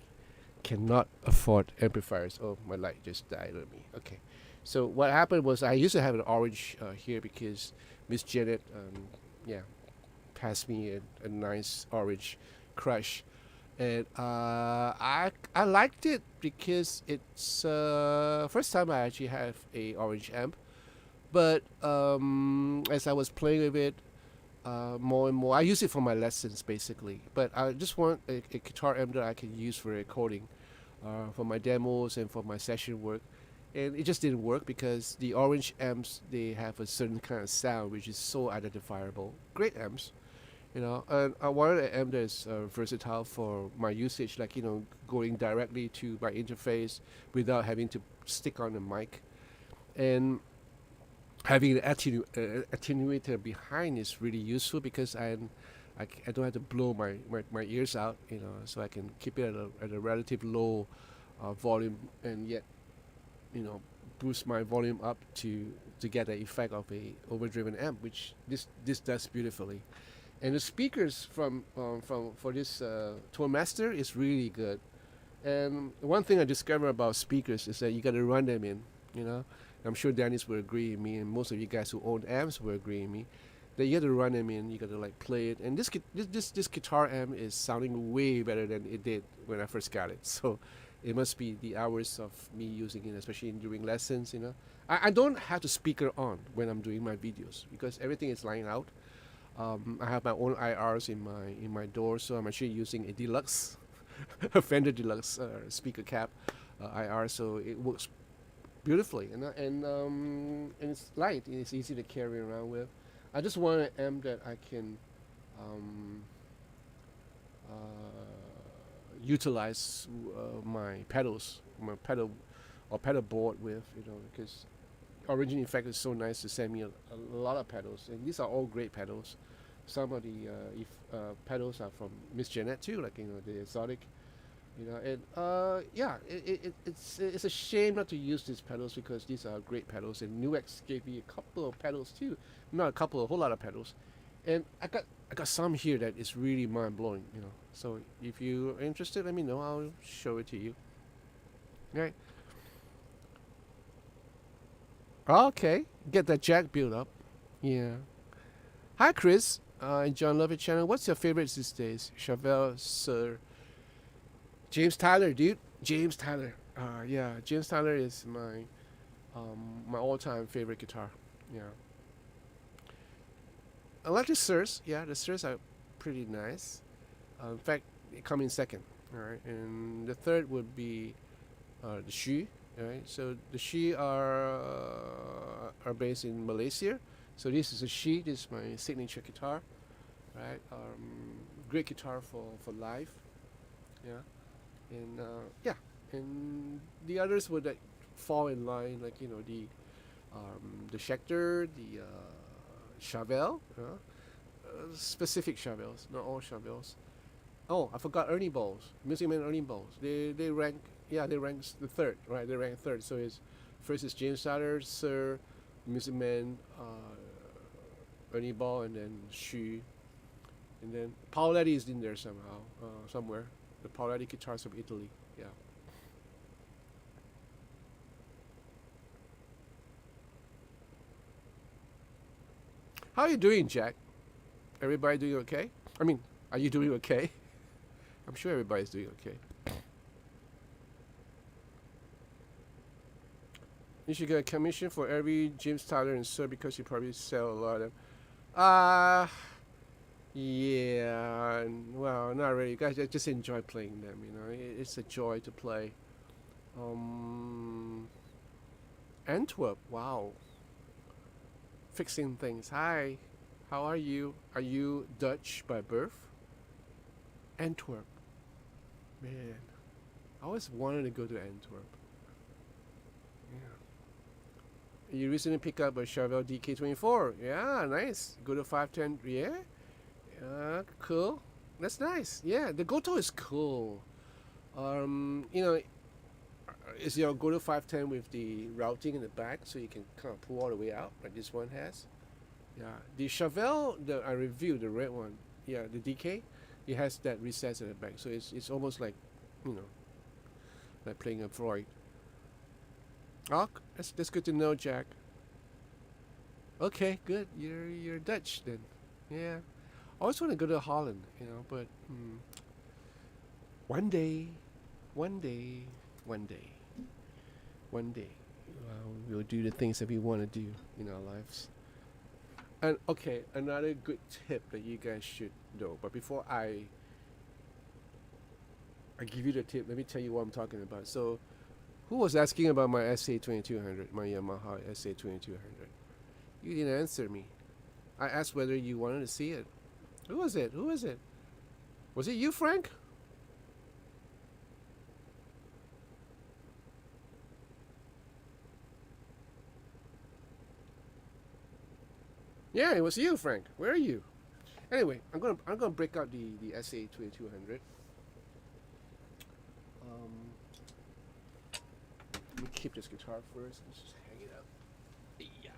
cannot afford amplifiers. Oh, my light just died on me. Okay. So what happened was I used to have an orange here because Miss Janet, yeah, passed me a nice orange crush. And I liked it because it's first time I actually have a orange amp. But as I was playing with it, more and more. I use it for my lessons basically, but I just want a guitar amp that I can use for recording, for my demos and for my session work. And it just didn't work because the orange amps they have a certain kind of sound which is so identifiable. Great amps, you know. And I wanted an amp that's versatile for my usage, like going directly to my interface without having to stick on the mic, and having an attenuator behind is really useful because I don't have to blow my ears out, so I can keep it at a relative low volume and yet, boost my volume up to get the effect of a overdriven amp, which this does beautifully. And the speakers for this Tourmaster is really good. And one thing I discovered about speakers is that you got to run them in, I'm sure Dennis will agree with me, and most of you guys who own amps will agree with me, that you got to run them in, you got to like play it. And this guitar amp is sounding way better than it did when I first got it. So it must be the hours of me using it, especially during lessons. I don't have the speaker on when I'm doing my videos because everything is lying out. I have my own IRs in my door, so I'm actually using a Deluxe, a Fender Deluxe speaker cap IR, so it works beautifully, and it's light. It's easy to carry around with. I just want an amp that I can utilize my pedals, my pedal board with, because Origin Effect is so nice to send me a lot of pedals, and these are all great pedals. Some of the pedals are from Miss Jeanette too, like the exotic And yeah, it's a shame not to use these pedals because these are great pedals. And Nuix gave me a couple of pedals too, not a couple, a whole lot of pedals, and I got some here that is really mind blowing. So if you're interested, let me know. I'll show it to you. Right? Okay, get that jack build up. Yeah. Hi, Chris. John Lovett channel. What's your favorites these days? Chevelle, Sir. James Tyler, dude. James Tyler. Yeah, James Tyler is my all-time favorite guitar. Yeah. I like the Sirs. Yeah, the Sirs are pretty nice. In fact, they come in second. All right, and the third would be the Xu. All right, so the Xu are based in Malaysia. So this is a Xu. This is my signature guitar. Right. Great guitar for live. Yeah. And yeah, and the others would like fall in line, like the Schecter, the Chevelle, specific Chevelles, not all Chevelles. Oh, I forgot Ernie Bowles, Music Man Ernie Bowles. They rank, yeah, they rank the third, right? They rank third. So it's first is James Tyler, Sir, Music Man, Ernie Ball, and then Xu, and then Paoletti is in there somehow, somewhere. The Paoletti guitars from Italy. Yeah. How are you doing, Jack? Everybody doing okay? I mean, are you doing okay? I'm sure everybody's doing okay. You should get a commission for every James Tyler and Sir because you probably sell a lot of them. Yeah, well, not really. You guys just enjoy playing them, It's a joy to play. Antwerp, wow. Fixing things. Hi, how are you? Are you Dutch by birth? Antwerp. Man, I always wanted to go to Antwerp. Yeah. You recently picked up a Chevelle DK24. Yeah, nice. Go to 510. Yeah. Cool. That's nice. Yeah, the Goto is cool. Is your Goto 510 with the routing in the back, so you can kind of pull all the way out, like this one has. Yeah, the Chevelle that I reviewed, the red one, yeah, the DK, it has that recess at the back, so it's almost like, like playing a Freud. Oh, that's good to know, Jack. Okay, good. You're Dutch then. Yeah. I always want to go to Holland, but one day, one day, one day, one day, we'll do the things that we want to do in our lives. And okay, another good tip that you guys should know. But before I give you the tip, let me tell you what I'm talking about. So, who was asking about my SA2200, my Yamaha SA2200? You didn't answer me. I asked whether you wanted to see it. Who was it? Who was it? Was it you, Frank? Yeah, it was you, Frank. Where are you? Anyway, I'm gonna break out the SA2200. Let me keep this guitar first. Let's just hang it up. Yeah.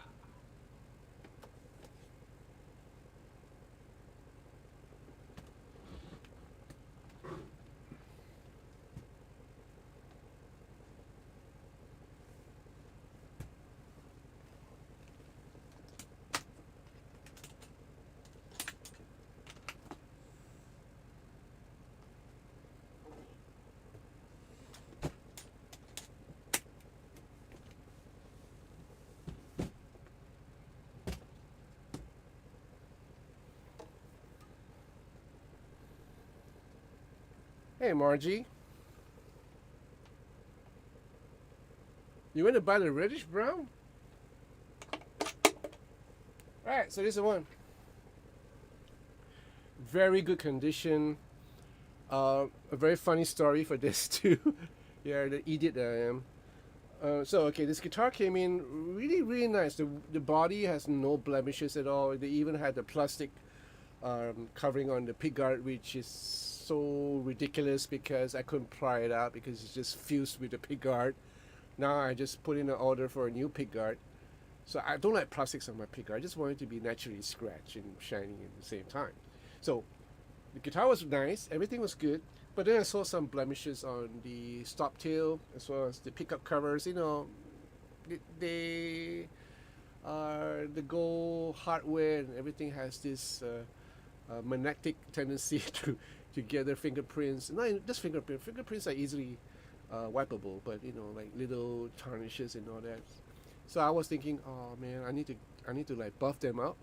Hey, Margie. You went to buy the reddish brown? Alright, so this is the one. Very good condition. A very funny story for this too. Yeah, the idiot that I am. So okay, this guitar came in really, really nice. The body has no blemishes at all. They even had the plastic covering on the pickguard, which is so ridiculous because I couldn't pry it out because it's just fused with the pickguard. Now I just put in an order for a new pickguard. So I don't like plastics on my pickguard. I just want it to be naturally scratched and shiny at the same time. So the guitar was nice, everything was good, but then I saw some blemishes on the stop tail as well as the pickup covers. You know, they are the gold hardware and everything has this magnetic tendency to gather fingerprints. Not just fingerprints. Fingerprints are easily wipeable, but you know, like little tarnishes and all that. So I was thinking, oh man, I need to like buff them out.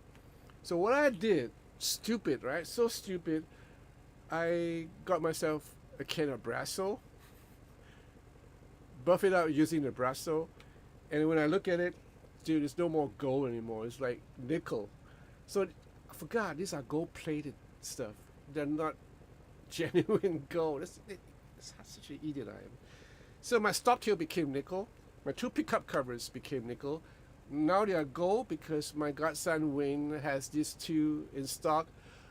So what I did, stupid, right? So stupid. I got myself a can of Brasso, buff it out using the Brasso, and when I look at it, dude, it's no more gold anymore. It's like nickel. So I forgot these are gold-plated stuff. They're not genuine gold. That's such an idiot I am. So my stop tail became nickel. My two pickup covers became nickel. Now they are gold because my godson Wayne has these two in stock.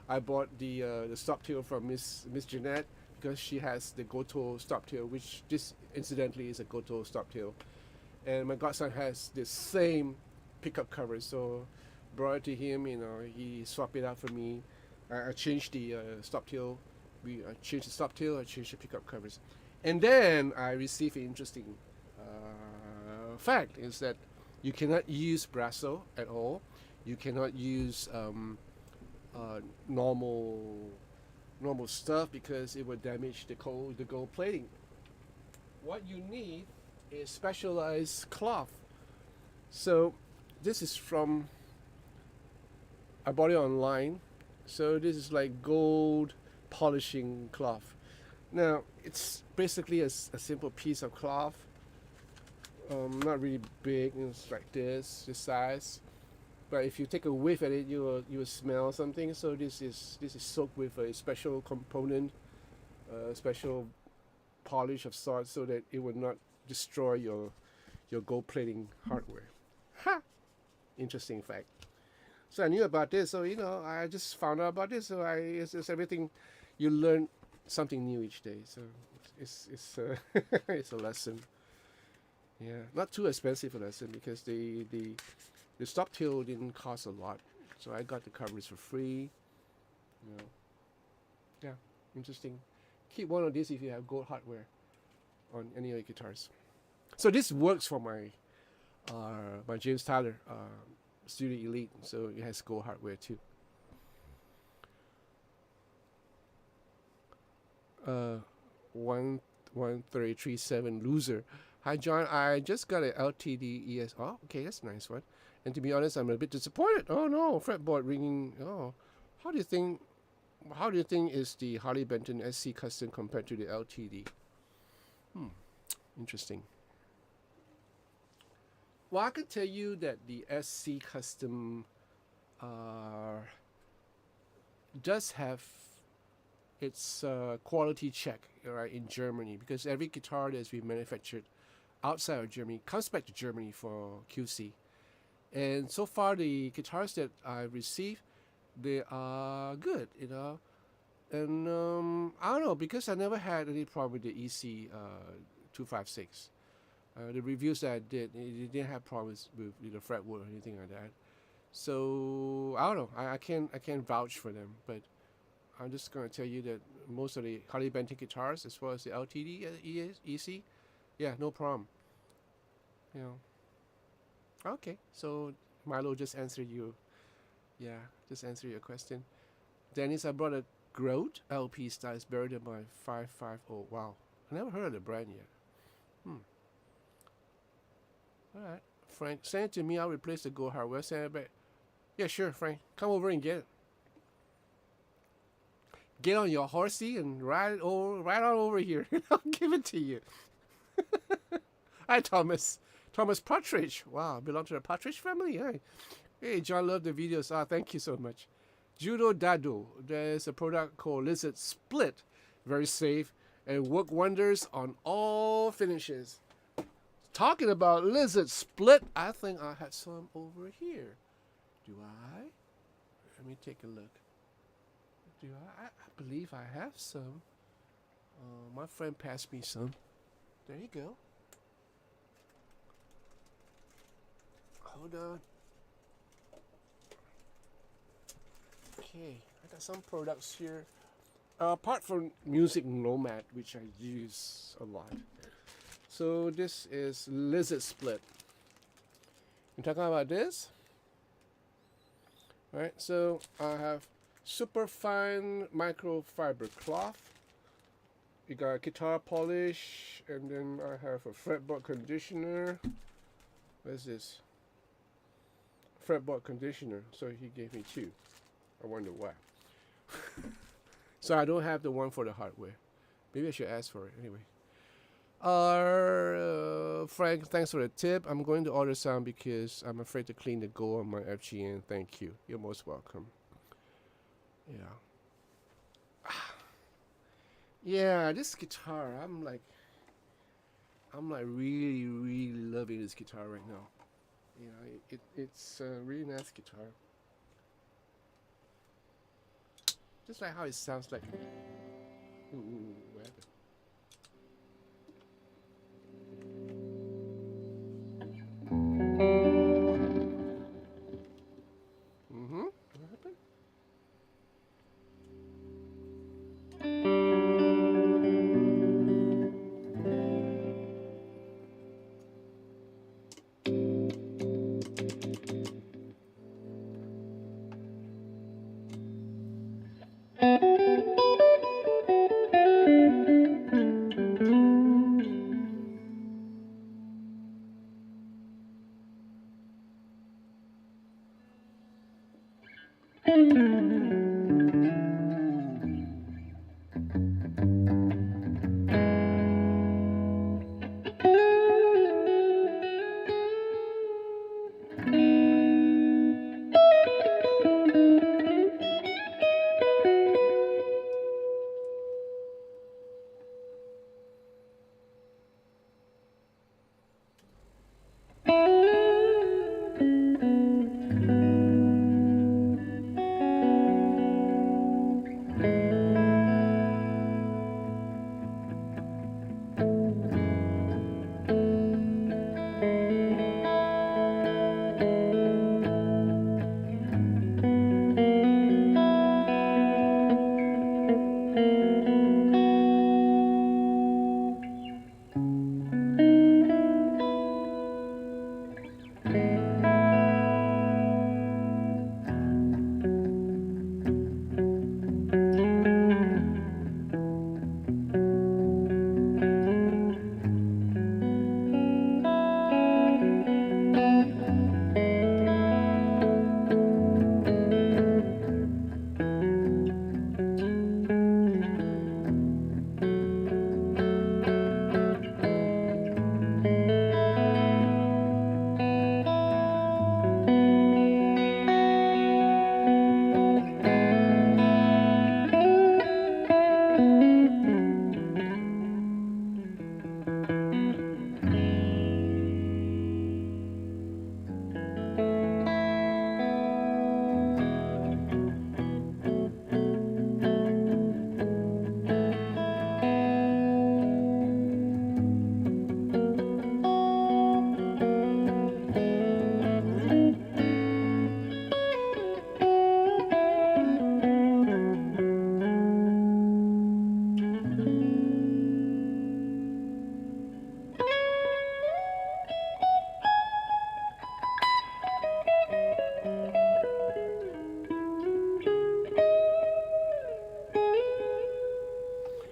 I bought the stop tail from Miss Jeanette because she has the Goto stop tail, which this incidentally is a Goto stop tail. And my godson has the same pickup cover, so brought it to him. You know, he swapped it out for me. I changed the stop tail. I changed the stop tail. I changed the pickup covers, and then I received an interesting fact: is that you cannot use Brasso at all. You cannot use normal stuff because it would damage the gold plating. What you need is specialized cloth. So this is from, I bought it online. So this is like gold polishing cloth. Now it's basically a simple piece of cloth. Not really big. It's like this size. But if you take a whiff at it, you will smell something. So this is soaked with a special component, special polish of sorts, so that it would not destroy your gold plating hardware. Ha! Interesting fact. So I knew about this. So you know, I just found out about this. So it's everything. You learn something new each day. So it's it's a lesson. Yeah, not too expensive a lesson because the stop tail didn't cost a lot, so I got the coverage for free. You know, yeah, interesting. Keep one of these if you have gold hardware on any of your guitars. So this works for my my James Tyler Studio Elite, so it has gold hardware too. 11337 loser. Hi John, I just got an LTD ES. Oh, okay, that's a nice one. And to be honest, I'm a bit disappointed. Oh no, fretboard ringing. Oh, how do you think is the Harley Benton SC Custom compared to the LTD? Interesting. Well, I can tell you that the SC Custom does have its quality check, right, in Germany, because every guitar that's been manufactured outside of Germany comes back to Germany for QC. And so far, the guitars that I've received, they are good, you know. And I don't know, because I never had any problem with the EC 256. The reviews that I did, it didn't have problems with the fretboard or anything like that. So I don't know. I can't vouch for them, but I'm just going to tell you that most of the Harley Benton guitars, as well as the LTD EC, yeah, no problem. You know. Okay, so Milo just answered you. Yeah, just answered your question. Dennis, I brought a Grote LP style. It's better than my 550. Wow, I never heard of the brand yet. All right, Frank, send it to me. I'll replace the gold hardware. Send it back. Yeah, sure, Frank. Come over and get it. Get on your horsey and ride on over here. I'll give it to you. Hi, Thomas. Thomas Partridge. Wow, belong to the Partridge family. Hi. Hey, John, love the videos. Thank you so much. Judo Dado. There's a product called Lizard Split. Very safe and work wonders on all finishes. Talking about Lizard Split, I think I had some over here. Do I? Let me take a look. do I believe I have some. My friend passed me some. There you go. Hold on. Okay, I got some products here. Apart from Music Nomad, which I use a lot. So this is Lizard Split. You talking about this? Alright, so I have super fine microfiber cloth. You got guitar polish, and then I have a fretboard conditioner. What is this? Fretboard conditioner. So he gave me two. I wonder why. So I don't have the one for the hardware. Maybe I should ask for it anyway. Frank, thanks for the tip. I'm going to order some because I'm afraid to clean the gold on my FGN. Thank you. You're most welcome. Yeah. Yeah, this guitar, I'm like really, really loving this guitar right now. You know, it's a really nice guitar. Just like how it sounds like. Ooh, what happened? What happened?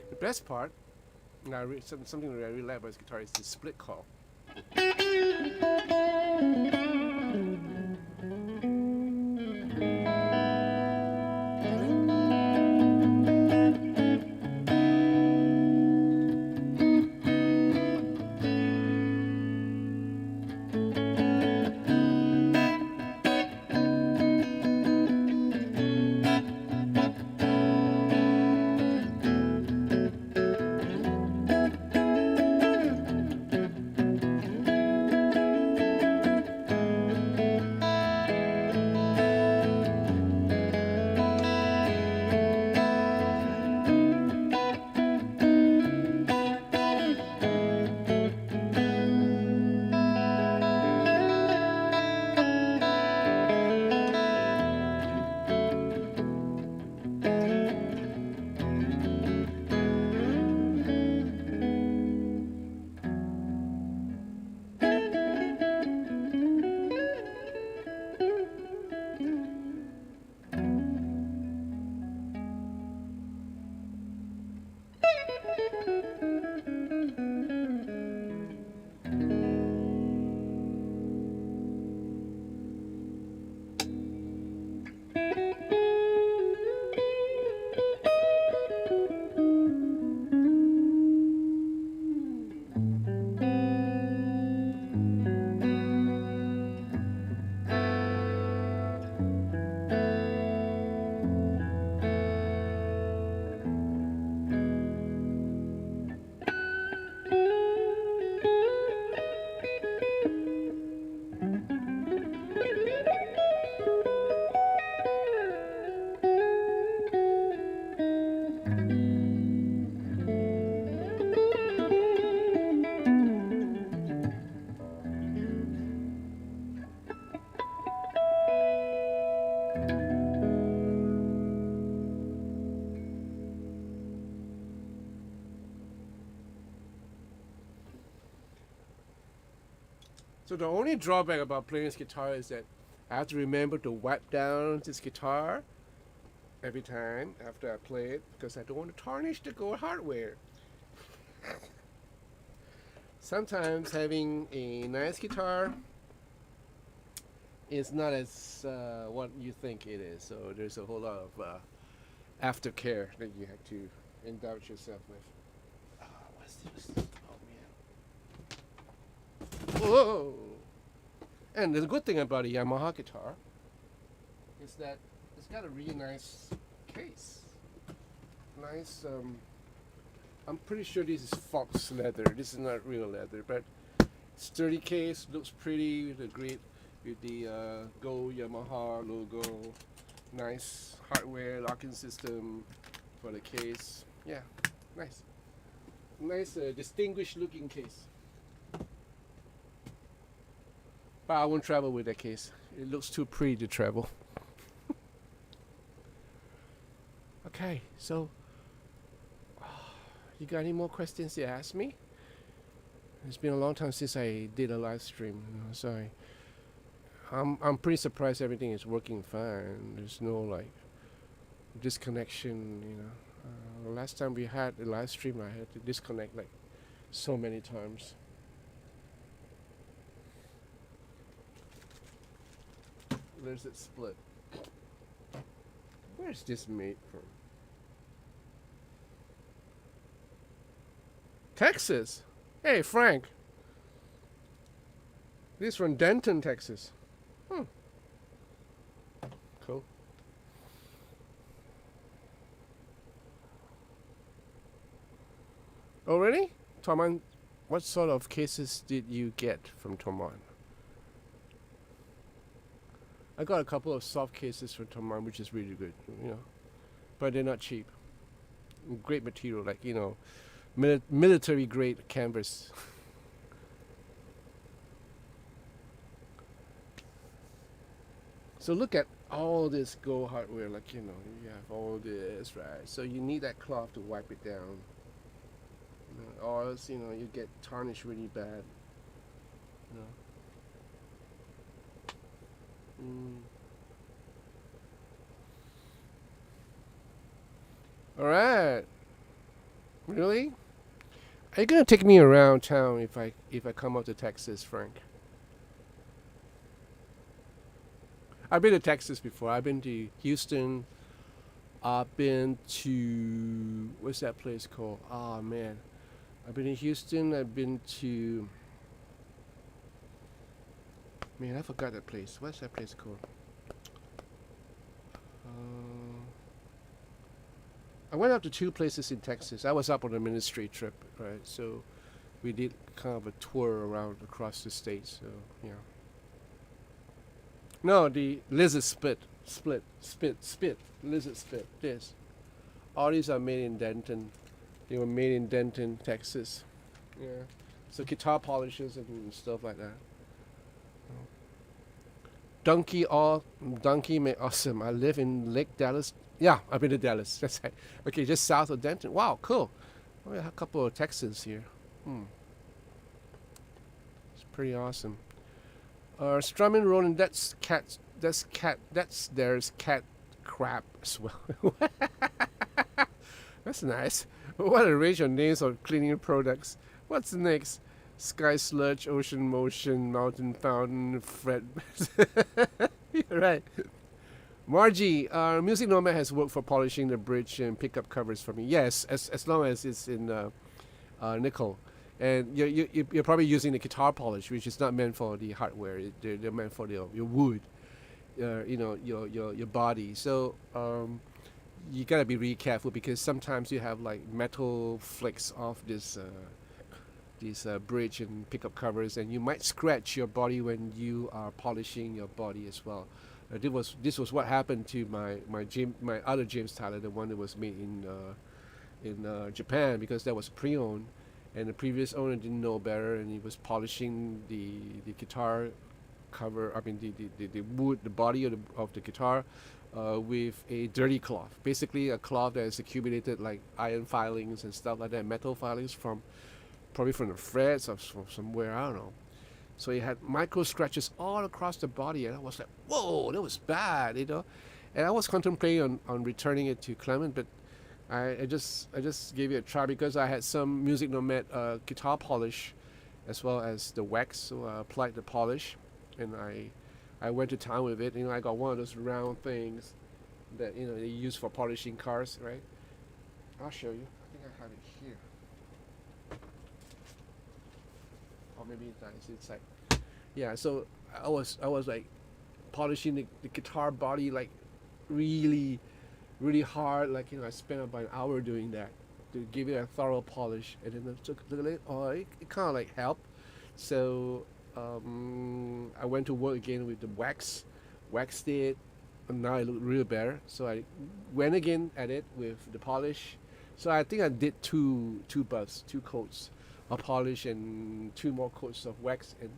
The best part, and something that I really like about this guitar is the split call. So the only drawback about playing this guitar is that I have to remember to wipe down this guitar every time after I play it because I don't want to tarnish the gold hardware. Sometimes having a nice guitar is not as what you think it is. So there's a whole lot of aftercare that you have to indulge yourself with. What's this? Oh man! Whoa! And the good thing about a Yamaha guitar is that it's got a really nice case. Nice. I'm pretty sure this is fox leather. This is not real leather, but sturdy case, looks pretty with the gold Yamaha logo. Nice hardware locking system for the case. Yeah, nice. Nice, distinguished looking case. But I won't travel with that case. It looks too pretty to travel. Okay, so you got any more questions to ask me? It's been a long time since I did a live stream. Sorry. I'm pretty surprised everything is working fine. There's no like disconnection. Last time we had a live stream, I had to disconnect like so many times. There's it split. Where's this made from? Texas. Hey, Frank. This from Denton, Texas. Cool. Oh, really? Toman, what sort of cases did you get from Toman? I got a couple of soft cases from Toman, which is really good, but they're not cheap. Great material, like, military grade canvas. So look at all this gold hardware, like, you have all this, right? So you need that cloth to wipe it down. Or else, you get tarnished really bad. All right. Really? Are you gonna take me around town if I come up to Texas, Frank? I've been to Texas before. I've been to Houston. I've been to what's that place called? Oh man, I've been to Houston. I've been to I forgot that place. What's that place called? I went up to 2 places in Texas. I was up on a ministry trip, right? So we did kind of a tour around across the state. So yeah. No, the lizard spit, lizard spit. This. All these are made in Denton. They were made in Denton, Texas. Yeah. So guitar polishes and stuff like that. Donkey made awesome. I live in Lake Dallas. Yeah, I've been to Dallas. That's right. Okay, just south of Denton. Wow, cool. We have a couple of Texans here. It's pretty awesome. Strumming, rolling. There's cat crab as well. That's nice. What a range of names of cleaning products. What's next? Sky sludge, ocean motion, mountain fountain, Fred. Right. Margie, Music Nomad has worked for polishing the bridge and pickup covers for me. Yes, as long as it's in nickel. And you're probably using the guitar polish, which is not meant for the hardware. They're meant for your wood, your body. So you gotta be really careful because sometimes you have like metal flakes off this bridge and pickup covers, and you might scratch your body when you are polishing your body as well. This was what happened to my other James Tyler, the one that was made in Japan, because that was pre-owned, and the previous owner didn't know better, and he was polishing the guitar cover. I mean the wood, the body of the guitar, with a dirty cloth, basically a cloth that has accumulated like iron filings and stuff like that, metal filings probably from the frets or from somewhere, I don't know. So it had micro scratches all across the body, and I was like, "Whoa, that was bad," you know. And I was contemplating on returning it to Clement, but I just gave it a try because I had some Music Nomad guitar polish, as well as the wax. So I applied the polish, and I went to town with it. You know, I got one of those round things that they use for polishing cars, right? I'll show you. I think I have it here. Or maybe it's not. It's inside. Yeah. So I was like polishing the guitar body like really really hard. Like I spent about an hour doing that to give it a thorough polish, and then I took a look at it. Oh, it kind of like helped. So I went to work again with the waxed it, and now it looked real better. So I went again at it with the polish. So I think I did two buffs, two coats of polish, and two more coats of wax, and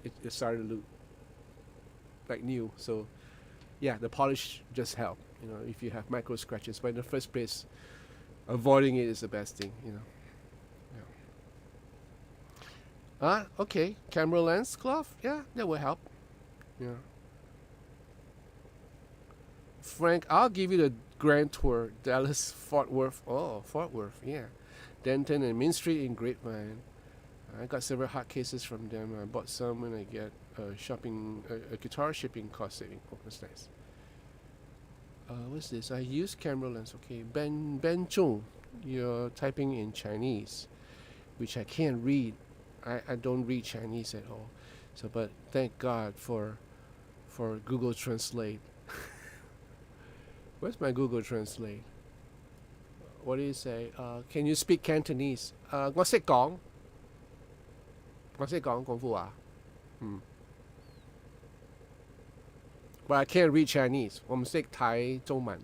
it started to look like new. So yeah, the polish just helped. If you have micro scratches, but in the first place, avoiding it is the best thing. Yeah. Okay. Camera lens cloth. Yeah, that will help. Yeah. Frank, I'll give you the Grand Tour, Dallas, Fort Worth. Oh, Fort Worth. Yeah. Denton and Main Street in Grapevine. I got several hard cases from them. I bought some, and I get a guitar shipping cost saving. Oh, that's nice. What's this? I use camera lens. Okay, Ben Zhong, you're typing in Chinese, which I can't read. I don't read Chinese at all. So, but thank God for Google Translate. Where's my Google Translate? What do you say? Can you speak Cantonese? 我識講功夫話。But I can't read Chinese. 我唔識睇中文。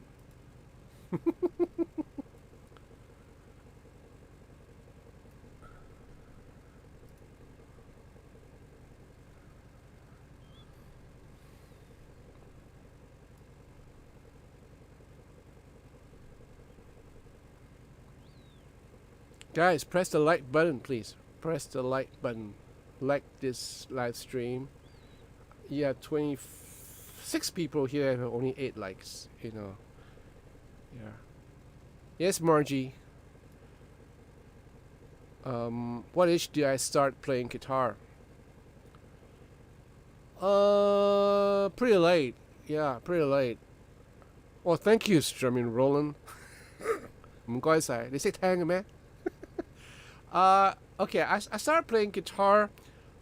Guys, press the like button, please. Press the like button. Like this live stream. You have 26 people here and only 8 likes. Yeah. Yes, Margie. What age did I start playing guitar? Pretty late. Yeah, pretty late. Well, thank you, Strumming Roland. 唔該晒，你識聽嘅咩？ Okay, I started playing guitar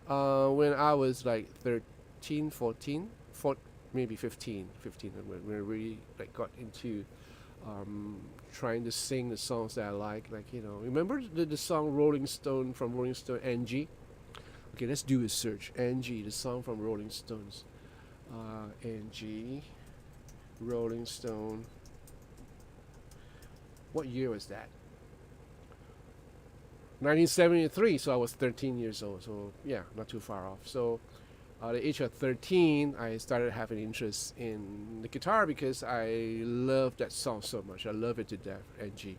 when I was like 13, 14, maybe 15 when I really like got into trying to sing the songs that I like remember the song Rolling Stone from Rolling Stone, Angie? Okay, let's do a search. Angie, the song from Rolling Stones. Angie, Rolling Stone. What year was that? 1973, so I was 13 years old, so yeah, not too far off. So at the age of 13, I started having interest in the guitar because I love that song so much. I love it to death, Angie.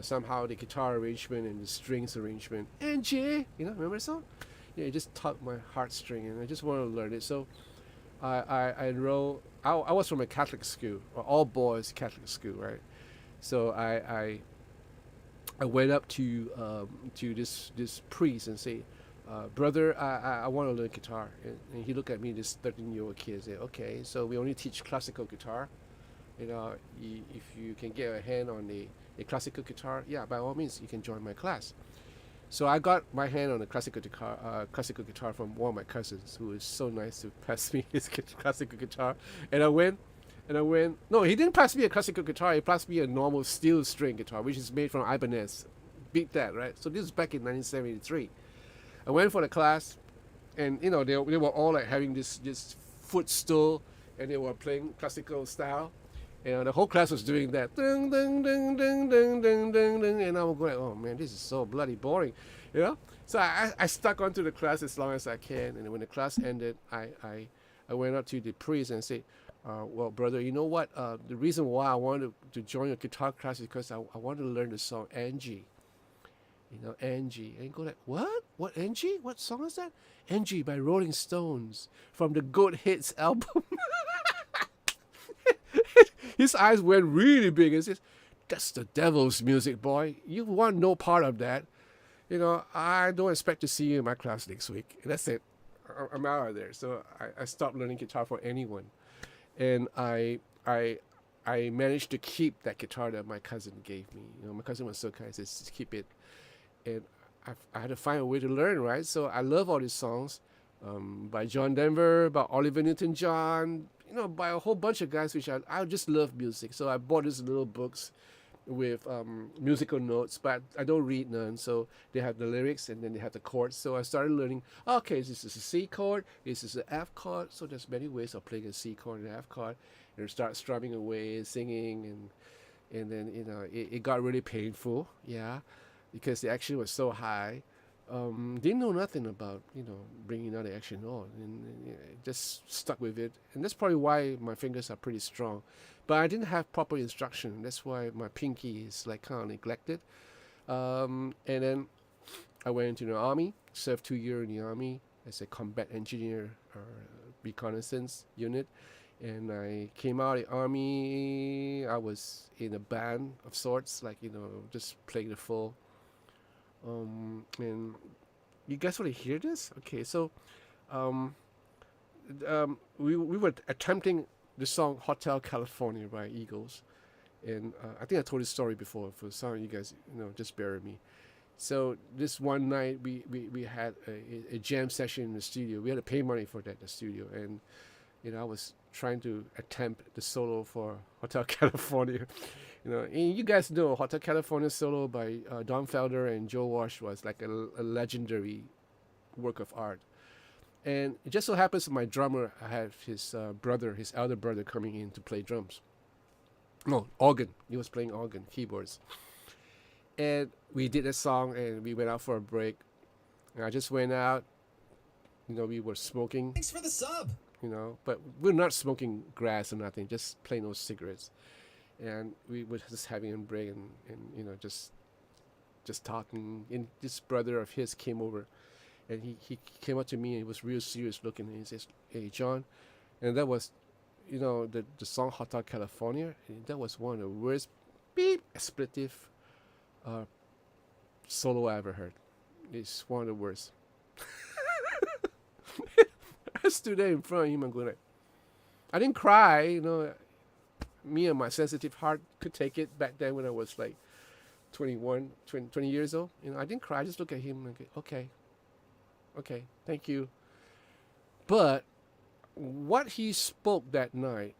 Somehow the guitar arrangement and the strings arrangement, Angie, remember the song? Yeah, it just tugged my heartstring, and I just wanted to learn it. So I enrolled. I was from a Catholic school, all boys Catholic school, right? So I went up to this priest and say, brother, I want to learn guitar. And he looked at me, this 13-year-old kid, and said, okay, so we only teach classical guitar. If you can get a hand on a classical guitar, yeah, by all means, you can join my class. So I got my hand on a classical guitar from one of my cousins, who was so nice to pass me his classical guitar. And I went, no, he didn't pass me a classical guitar, he passed me a normal steel string guitar, which is made from Ibanez. Beat that, right? So this is back in 1973. I went for the class, and they were all like having this footstool, and they were playing classical style. And the whole class was doing that. Ding, ding, ding, ding, ding, ding, ding, ding. And I was going, oh man, this is so bloody boring. So I stuck onto the class as long as I can. And when the class ended, I went up to the priest and said, well, brother, you know what? The reason why I wanted to join your guitar class is because I wanted to learn the song Angie. Angie. And you go like, what Angie, what song is that? Angie by Rolling Stones from the Goat Hits album. His eyes went really big and says, that's the devil's music, boy. You want no part of that. I don't expect to see you in my class next week. And that's it. I'm out of there. So I stopped learning guitar for anyone. And I managed to keep that guitar that my cousin gave me. My cousin was so kind. He says, just keep it. And I had to find a way to learn, right? So I love all these songs by John Denver, by Oliver Newton-John, by a whole bunch of guys, which I just love music. So I bought these little books with musical notes, but I don't read none. So they have the lyrics and then they have the chords. So I started learning, okay, this is a C chord, this is an F chord. So there's many ways of playing a C chord and an F chord. And start strumming away, singing, and then it got really painful, yeah, because the action was so high. Didn't know nothing about bringing out the action on, and just stuck with it. And that's probably why my fingers are pretty strong. But I didn't have proper instruction. That's why my pinky is like kind of neglected. And then I went into the army, served 2 years in the army as a combat engineer or reconnaissance unit. And I came out of the army. I was in a band of sorts, like just playing the full. And you guys want to hear this? Okay, so we were attempting the song "Hotel California" by Eagles, and I think I told this story before. For some of you guys, just bear with me. So this one night we had a jam session in the studio. We had to pay money for that in the studio, and I was trying to attempt the solo for Hotel California. And you guys know Hotel California solo by Don Felder and Joe Walsh was like a legendary work of art. And it just so happens my drummer, I had his elder brother coming in to play drums. No, organ. He was playing organ, keyboards. And we did a song and we went out for a break. And I just went out. We were smoking. Thanks for the sub. But we're not smoking grass or nothing, just plain old cigarettes. And we were just having a break and just talking. And this brother of his came over and he came up to me and he was real serious looking and he says, "Hey, John," and that was, the song Hotel California, and that was one of the worst expletive solo I ever heard. It's one of the worst. I stood there in front of him and going like, I didn't cry, me and my sensitive heart could take it back then when I was like 20 years old. I didn't cry, I just looked at him and go, okay, thank you. But what he spoke that night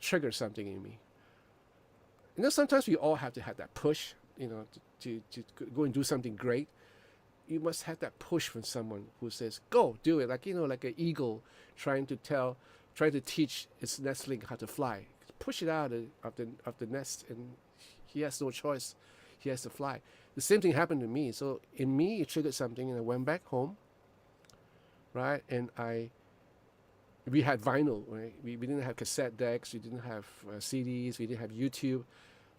triggered something in me. Sometimes we all have to have that push, to go and do something great. You must have that push from someone who says, go, do it. Like, like an eagle trying to teach its nestling how to fly. Push it out of the nest, and he has no choice. He has to fly. The same thing happened to me. So in me, it triggered something, and I went back home, right? And we had vinyl, right? We didn't have cassette decks. We didn't have CDs. We didn't have YouTube.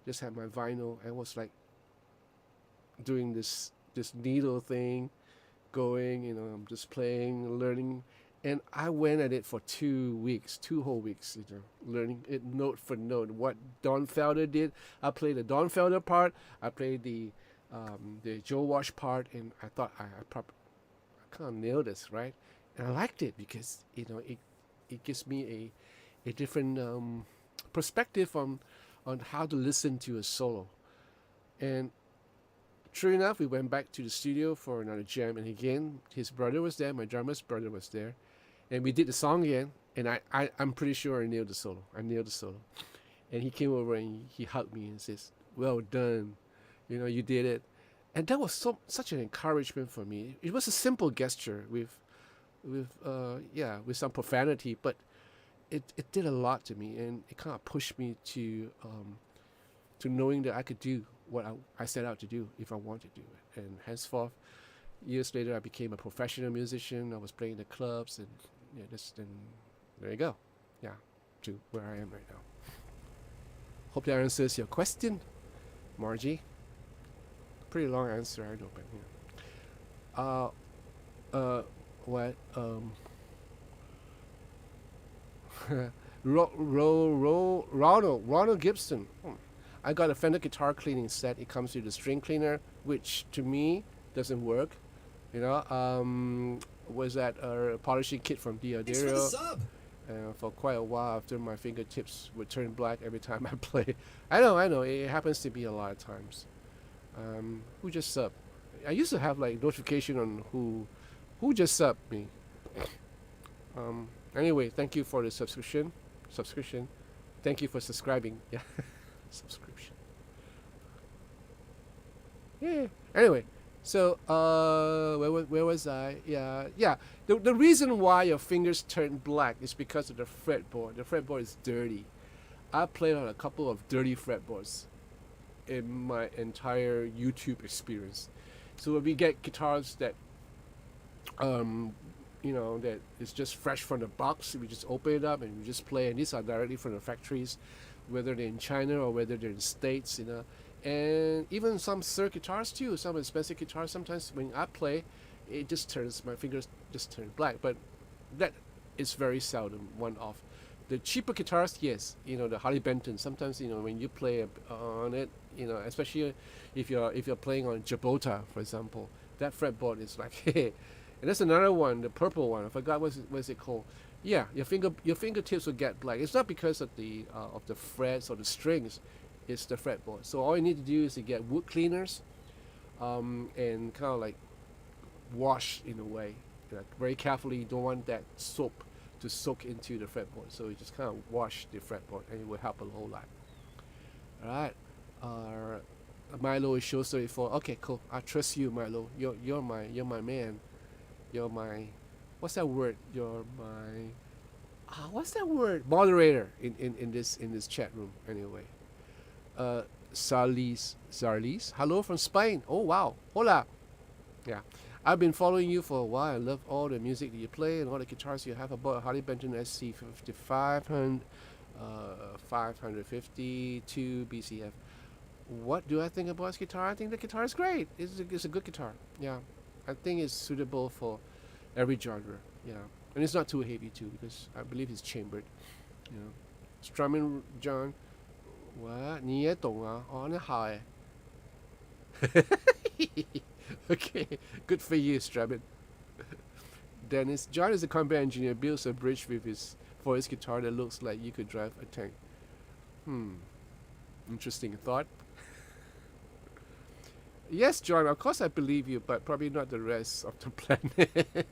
Just had my vinyl. I was like doing this needle thing, going, I'm just playing, learning, and I went at it for 2 weeks, 2 whole weeks, learning it note for note. What Don Felder did, I played the Don Felder part, I played the Joe Walsh part, and I thought I kind of nailed this, right? And I liked it because it gives me a different perspective on how to listen to a solo. And true enough, we went back to the studio for another jam, and again, his brother was there, my drummer's brother was there, and we did the song again, and I'm pretty sure I nailed the solo. And he came over and he hugged me and says, "Well done, you did it." And that was such an encouragement for me. It was a simple gesture with some profanity, but it did a lot to me, and it kind of pushed me to knowing that I could do what I set out to do if I wanted to do it. And henceforth, years later, I became a professional musician. I was playing the clubs, and there you go. Yeah, to where I am right now. Hope that answers your question, Margie. Pretty long answer, I know, but what? Ronald Gibson. I got a Fender guitar cleaning set. It comes with a string cleaner, which to me doesn't work. Was that a polishing kit from Thanks for the Diodario? sub. For quite a while after my fingertips would turn black every time I play. I know. It happens to me a lot of times. Who just subbed? I used to have like notification on who just subbed me. Anyway, thank you for the subscription. Thank you for subscribing. Yeah, subscription. Yeah. Anyway, so where was I? Yeah. The reason why your fingers turn black is because of the fretboard. The fretboard is dirty. I played on a couple of dirty fretboards in my entire YouTube experience. So when we get guitars that that is just fresh from the box, we just open it up and we just play, and these are directly from the factories, whether they're in China or whether they're in States, and even some Sir guitars too, some expensive guitars, sometimes when I play, it just turns, my fingers just turn black, but that is very seldom, one off. The cheaper guitars, yes, the Harley Benton, sometimes, when you play on it, especially if you're playing on Gibraltar, for example, that fretboard is like, hey. And that's another one, the purple one. I forgot what's it called. Yeah, your fingertips will get black. It's not because of the frets or the strings, it's the fretboard. So all you need to do is to get wood cleaners, and kind of like wash in a way, very carefully. You don't want that soap to soak into the fretboard. So you just kind of wash the fretboard, and it will help a whole lot. All right. Milo is show 34. Okay, cool. I trust you, Milo. You're my man. You're my, what's that word? You're my, what's that word? Moderator in this chat room. Anyway, Zarlis, hello from Spain. Oh wow, hola. Yeah, I've been following you for a while. I love all the music that you play and all the guitars you have. I bought a Harley Benton SC 5500, 552 BCF. What do I think about this guitar? I think the guitar is great. It's a good guitar. Yeah. I think it's suitable for every genre, and it's not too heavy too, because I believe it's chambered, Strumming, John, what? 你也懂啊? Oh, 那好欸. Okay, good for you, Strumming. Dennis, John is a combat engineer, builds a bridge for his guitar that looks like you could drive a tank. Interesting thought. Yes, John, of course I believe you, but probably not the rest of the planet.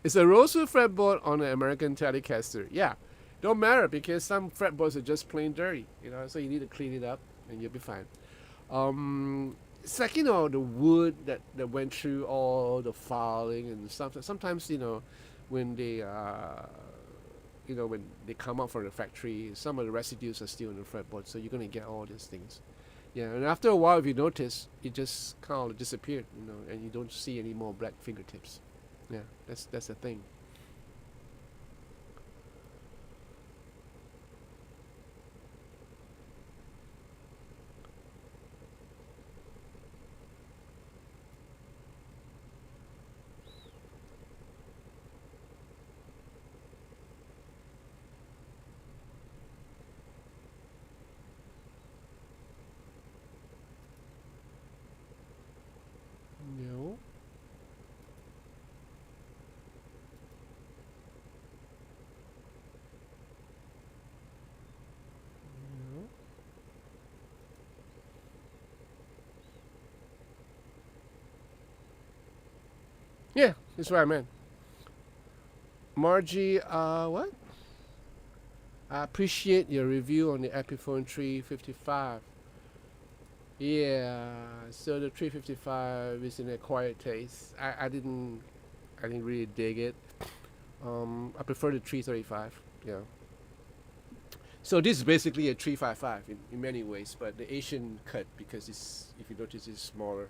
It's a rosewood fretboard on an American Telecaster. Yeah, don't matter, because some fretboards are just plain dirty, so you need to clean it up and you'll be fine. It's like, the wood that went through all the filing and stuff. Sometimes, when they when they come out from the factory, some of the residues are still in the fretboard, so you're going to get all these things. Yeah, and after a while, if you notice, it just kind of disappeared, and you don't see any more black fingertips. Yeah, that's the thing. No. No. Yeah, that's what I meant. Margie, what? I appreciate your review on the Epiphone 355. Yeah, so the 355 is in a quiet taste. I didn't really dig it. I prefer the 335. Yeah. So this is basically a 355 in many ways, but the Asian cut, because it's, if you notice, it's smaller,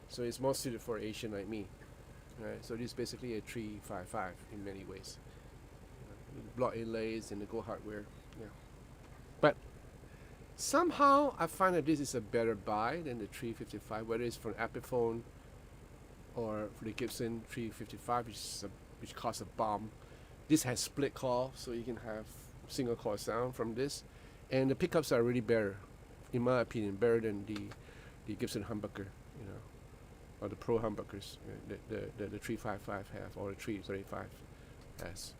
so it's more suited for Asian like me. Right. So this is basically a 355 in many ways. Block inlays and the Go hardware. Yeah. But Somehow I find that this is a better buy than the 355, whether it's for an Epiphone or for the Gibson 355, which costs a bomb. This has split call, so you can have single call sound from this, and the pickups are really better, in my opinion, better than the Gibson humbucker, or the Pro humbuckers, the 355 have, or the 335 has,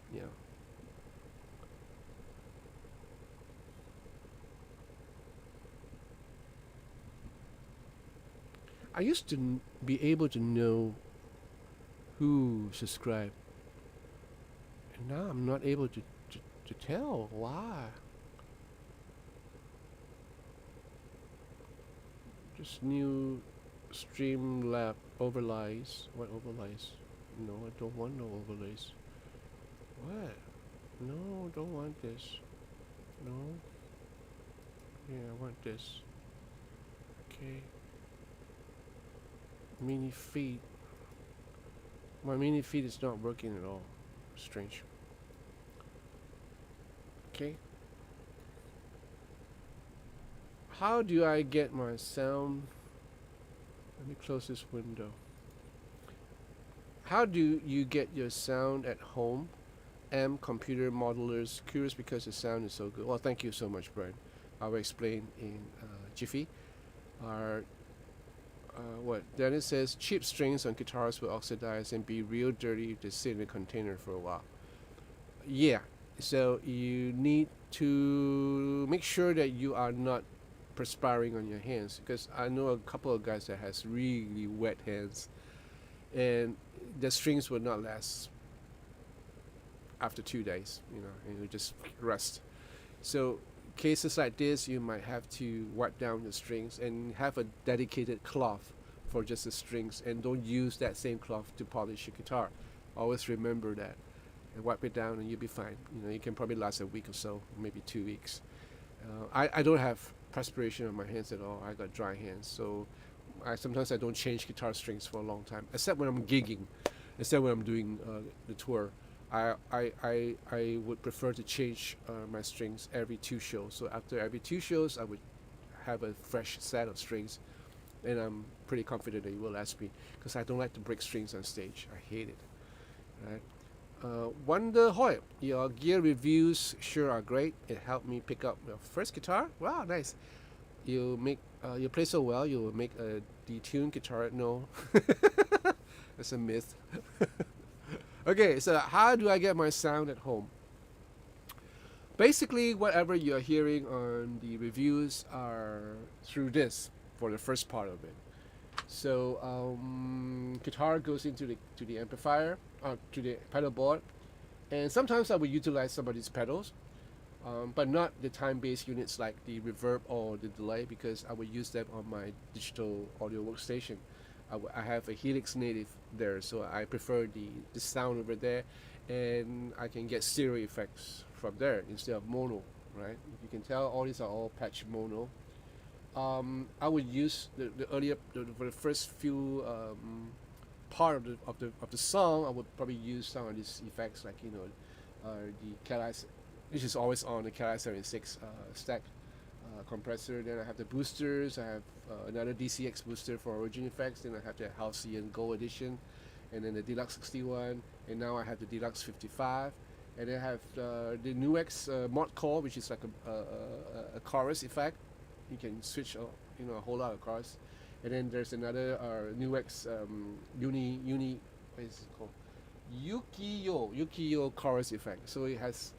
I used to be able to know who subscribed, and now I'm not able to tell why. Just new Streamlab overlays. What overlays? No, I don't want no overlays. What? No, don't want this. No. Yeah, I want this. Okay. Mini feed. My mini feed is not working at all. Strange. Okay. How do I get my sound? Let me close this window. How do you get your sound at home? Computer modelers curious because the sound is so good. Well, thank you so much, Brian. I will explain in jiffy. What Dennis says, cheap strings on guitars will oxidize and be real dirty if they sit in a container for a while. Yeah, so you need to make sure that you are not perspiring on your hands, because I know a couple of guys that has really wet hands, and the strings will not last after 2 days, and you just rust. So cases like this, you might have to wipe down the strings and have a dedicated cloth for just the strings, and don't use that same cloth to polish your guitar. Always remember that, and wipe it down and you'll be fine. You can probably last a week or so, maybe 2 weeks. I don't have perspiration on my hands at all. I got dry hands, so sometimes I don't change guitar strings for a long time, except when I'm gigging, except when I'm doing the tour. I would prefer to change my strings every 2 shows. So after every 2 shows, I would have a fresh set of strings, and I'm pretty confident that it will last me, because I don't like to break strings on stage. I hate it. Right? Wonder Hoy, your gear reviews sure are great. It helped me pick up my first guitar. Wow, nice. You play so well, you will make a detuned guitar. No, that's a myth. Okay, so how do I get my sound at home? Basically, whatever you're hearing on the reviews are through this for the first part of it. So guitar goes into the amplifier, to the pedal board, and sometimes I will utilize some of these pedals, but not the time-based units like the reverb or the delay, because I will use them on my digital audio workstation. I have a Helix native there, so I prefer the sound over there, and I can get stereo effects from there instead of mono, right? You can tell all these are all patch mono. I would use the earlier for the first few part of the song. I would probably use some of these effects, like the Catalyst, which is always on the Catalyst 76 stack compressor. Then I have the boosters. I have another DCX booster for origin effects. Then I have the Halcyon Gold Edition, and then the Deluxe 61, and now I have the Deluxe 55, and then I have the Nuex Mod Core, which is like a chorus effect. You can switch a whole lot of chorus, and then there's another Nuex Uni what is it called, Yukiyo chorus effect. So it has,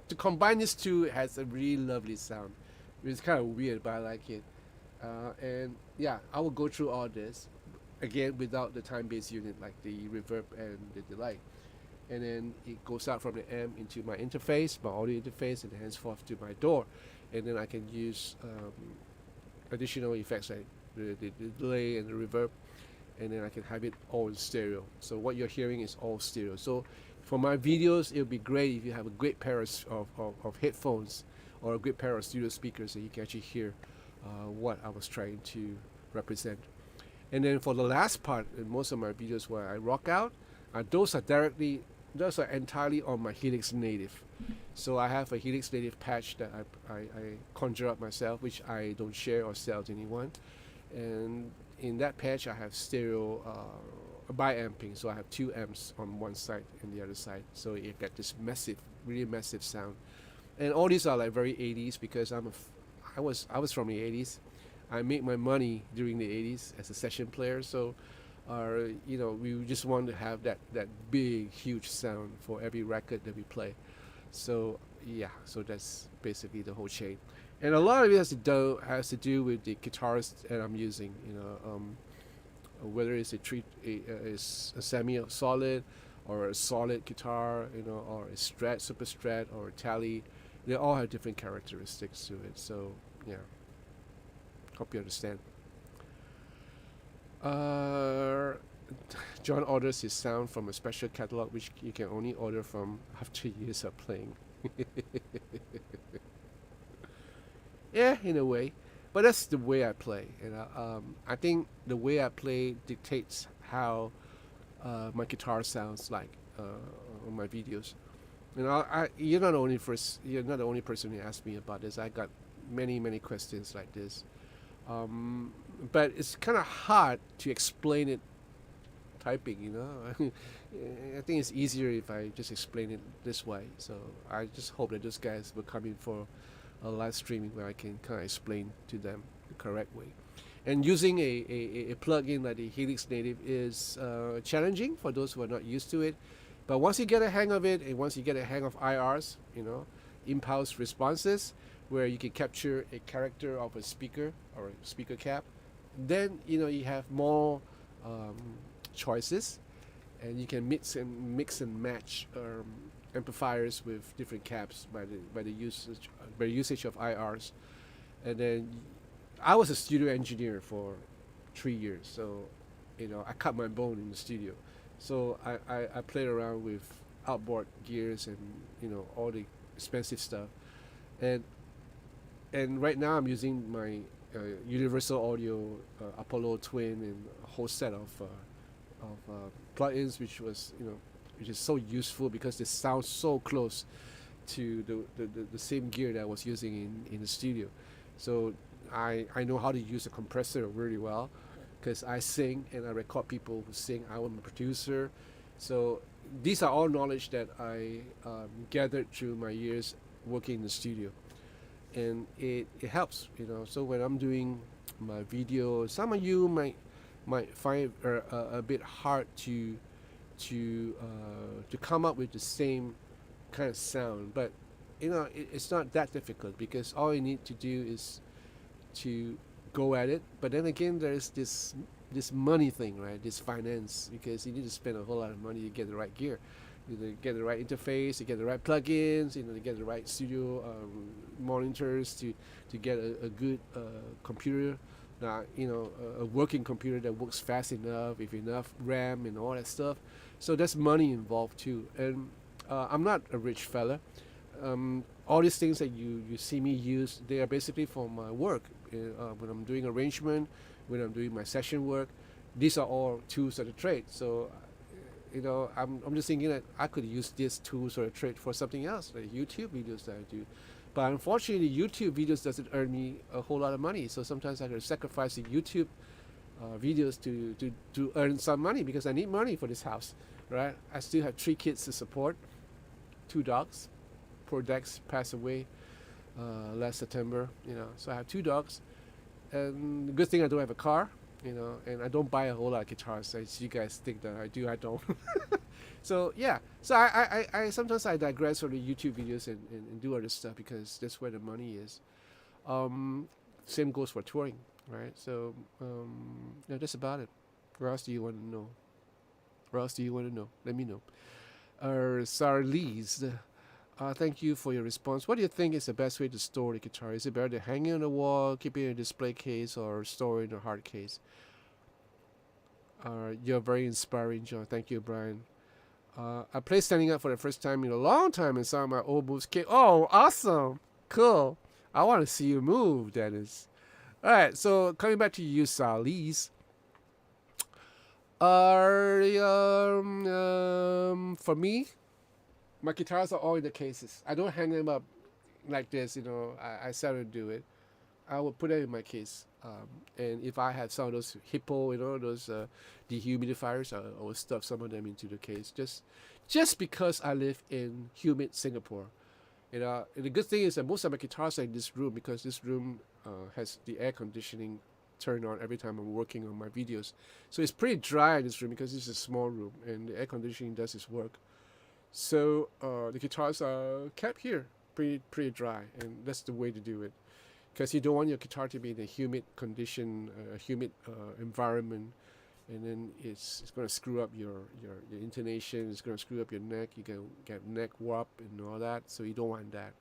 to combine these two, it has a really lovely sound. It's kind of weird, but I like it. And yeah, I will go through all this again without the time-based unit like the reverb and the delay, and then it goes out from the amp into my interface, my audio interface, and henceforth to my door, and then I can use additional effects like the delay and the reverb, and then I can have it all in stereo. So what you're hearing is all stereo. So for my videos, it would be great if you have a great pair of headphones or a great pair of studio speakers, so you can actually hear what I was trying to represent. And then for the last part in most of my videos where I rock out, those are directly those are entirely on my Helix Native. So I have a Helix Native patch that I conjure up myself, which I don't share or sell to anyone. And in that patch, I have stereo bi-amping. So I have two amps on one side and the other side. So you get this massive, really massive sound. And all these are like very 80s because I was from the 80s. I made my money during the 80s as a session player. So we just want to have that big, huge sound for every record that we play. So yeah, so that's basically the whole chain, and a lot of it has to do with the guitars that I'm using. Whether it's a semi-solid or a solid guitar, or a Strat, Super Strat, or a Tele. They all have different characteristics to it. So yeah, hope you understand. Uh, John orders his sound from a special catalog which you can only order from after years of playing. Yeah, in a way. But that's the way I play. I think the way I play dictates how my guitar sounds like on my videos. You're not the only person who asked me about this. I got many questions like this. But it's kind of hard to explain it typing. I think it's easier if I just explain it this way. So I just hope that those guys will come in for a live streaming where I can kind of explain to them the correct way. And using a plugin like the Helix Native is challenging for those who are not used to it. But once you get a hang of it, and once you get a hang of IRs, impulse responses, where you can capture a character of a speaker or a speaker cap, then you have more choices, and you can mix and match amplifiers with different caps by the usage of IRs. And then I was a studio engineer for 3 years, so I cut my bone in the studio. So I played around with outboard gears and all the expensive stuff, and right now I'm using my Universal Audio Apollo Twin and a whole set of plugins, which is so useful because they sound so close to the same gear that I was using in the studio. So I know how to use a compressor really well because I sing and I record people who sing. I'm a producer. So these are all knowledge that I gathered through my years working in the studio. And it helps, So when I'm doing my video, some of you might find it a bit hard to come up with the same kind of sound, but it's not that difficult because all you need to do is to go at it. But then again, there's this money thing, right? This finance, because you need to spend a whole lot of money to get the right gear. You get the right interface, you get the right plugins, to get the right studio monitors to get a good computer, a working computer that works fast enough, with enough RAM and all that stuff. So there's money involved too. And I'm not a rich fella. All these things that you see me use, they are basically for my work. When I'm doing arrangement, when I'm doing my session work, these are all tools of the trade. So I'm just thinking that I could use these tools or a trade for something else, like YouTube videos that I do. But unfortunately, YouTube videos doesn't earn me a whole lot of money. So sometimes I gotta sacrifice the YouTube videos to earn some money because I need money for this house, right? I still have 3 kids to support, 2 dogs. Poor Dex passed away last September, So I have 2 dogs, and the good thing I don't have a car. And I don't buy a whole lot of guitars. As you guys think that I do, I don't. So yeah, so I sometimes I digress from the YouTube videos and do other stuff because that's where the money is. Same goes for touring, right? So that's about it. What else do you want to know? Let me know. Sarlise, thank you for your response. What do you think is the best way to store the guitar? Is it better to hang it on the wall, keep it in a display case, or store it in a hard case? You're very inspiring, John. Thank you, Brian. I played standing up for the first time in a long time and saw my old moves kick. Oh, awesome. Cool. I want to see you move, Dennis. All right, so coming back to you, Salis. For me, My guitars are all in the cases. I don't hang them up like this. You know, I seldom do it. I will put it in my case. And if I have some of those hippo, you know, those dehumidifiers, I will stuff some of them into the case. Just because I live in humid Singapore. You know, and the good thing is that most of my guitars are in this room because this room has the air conditioning turned on every time I'm working on my videos. So it's pretty dry in this room because it's a small room and the air conditioning does its work. So the guitars are kept here, pretty dry, and that's the way to do it. Because you don't want your guitar to be in a humid condition, humid environment, and then it's going to screw up your intonation. It's going to screw up your neck. You can get neck warp and all that. So you don't want that.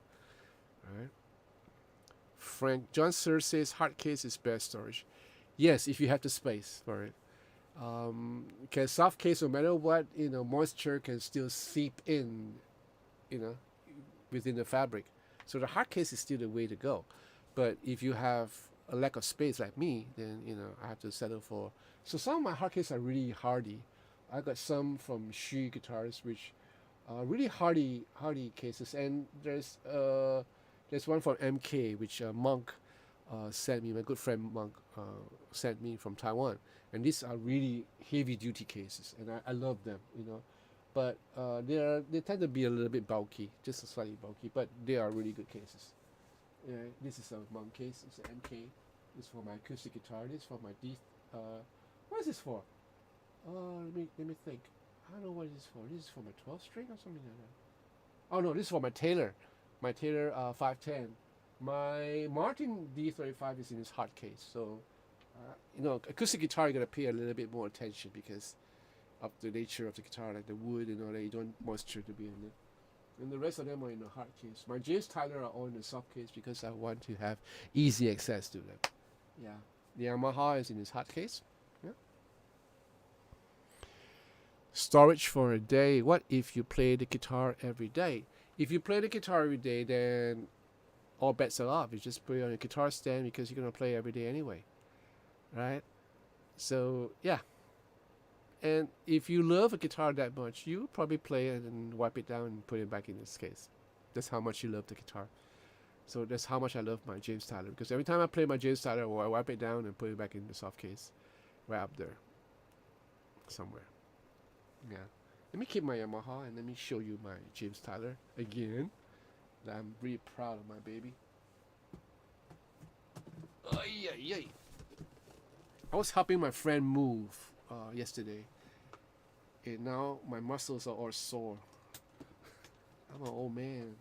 All right. Frank John Sir says hard case is best storage. Yes, if you have the space for it. Because soft case, no matter what, you know, moisture can still seep in, you know, within the fabric. So the hard case is still the way to go. But if you have a lack of space like me, then, you know, I have to settle for. So some of my hard cases are really hardy. I got some from Shi guitars, which are really hardy cases. And there's one from MK, which Monk sent me. My good friend Monk sent me from Taiwan. And these are really heavy duty cases, and I love them, you know. But they tend to be a little bit bulky, just slightly bulky. But they are really good cases. Yeah, this is a Monk case. It's an MK. This is for my acoustic guitar. This is for my D. What is this for? Let me think. I don't know what this is for. This is for my 12 string or something like that. Oh no, this is for my Taylor. My Taylor 510. My Martin D35 is in this hard case. So, you know, acoustic guitar you gotta pay a little bit more attention because of the nature of the guitar, like the wood and all that. You don't want moisture to be in it. And the rest of them are in the hard case. My James Tyler are all in the soft case because I want to have easy access to them. Yeah. The Yamaha is in its hard case. Yeah. Storage for a day. What if you play the guitar every day? If you play the guitar every day, then all bets are off. You just put it on a guitar stand because you're going to play every day anyway. Right? So, yeah. And if you love a guitar that much, you probably play it and wipe it down and put it back in its case. That's how much you love the guitar. So that's how much I love my James Tyler. Because every time I play my James Tyler, I wipe it down and put it back in the soft case. Right up there. Somewhere. Yeah. Let me keep my Yamaha and let me show you my James Tyler again. I'm really proud of my baby. I was helping my friend move yesterday. And now my muscles are all sore. I'm an old man.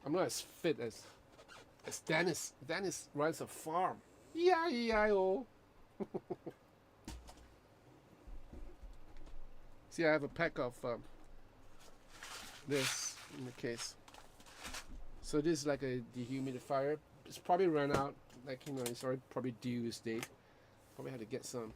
I'm not as fit as Dennis. Dennis runs a farm. Yeah. See, I have a pack of this in the case. So this is like a dehumidifier. It's probably run out. Like, you know, it's already probably due this date. Probably had to get some.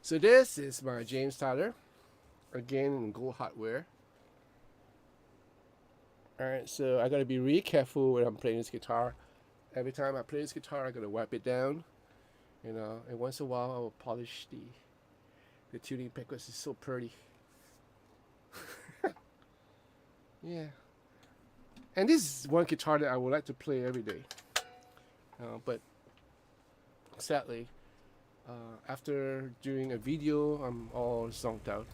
So this is my James Tyler, again in gold hardware. Alright, so I gotta be really careful when I'm playing this guitar. Every time I play this guitar, I gotta wipe it down, you know, and once in a while I will polish the tuning peg because it's so pretty. Yeah. And this is one guitar that I would like to play every day. But sadly, after doing a video, I'm all zonked out.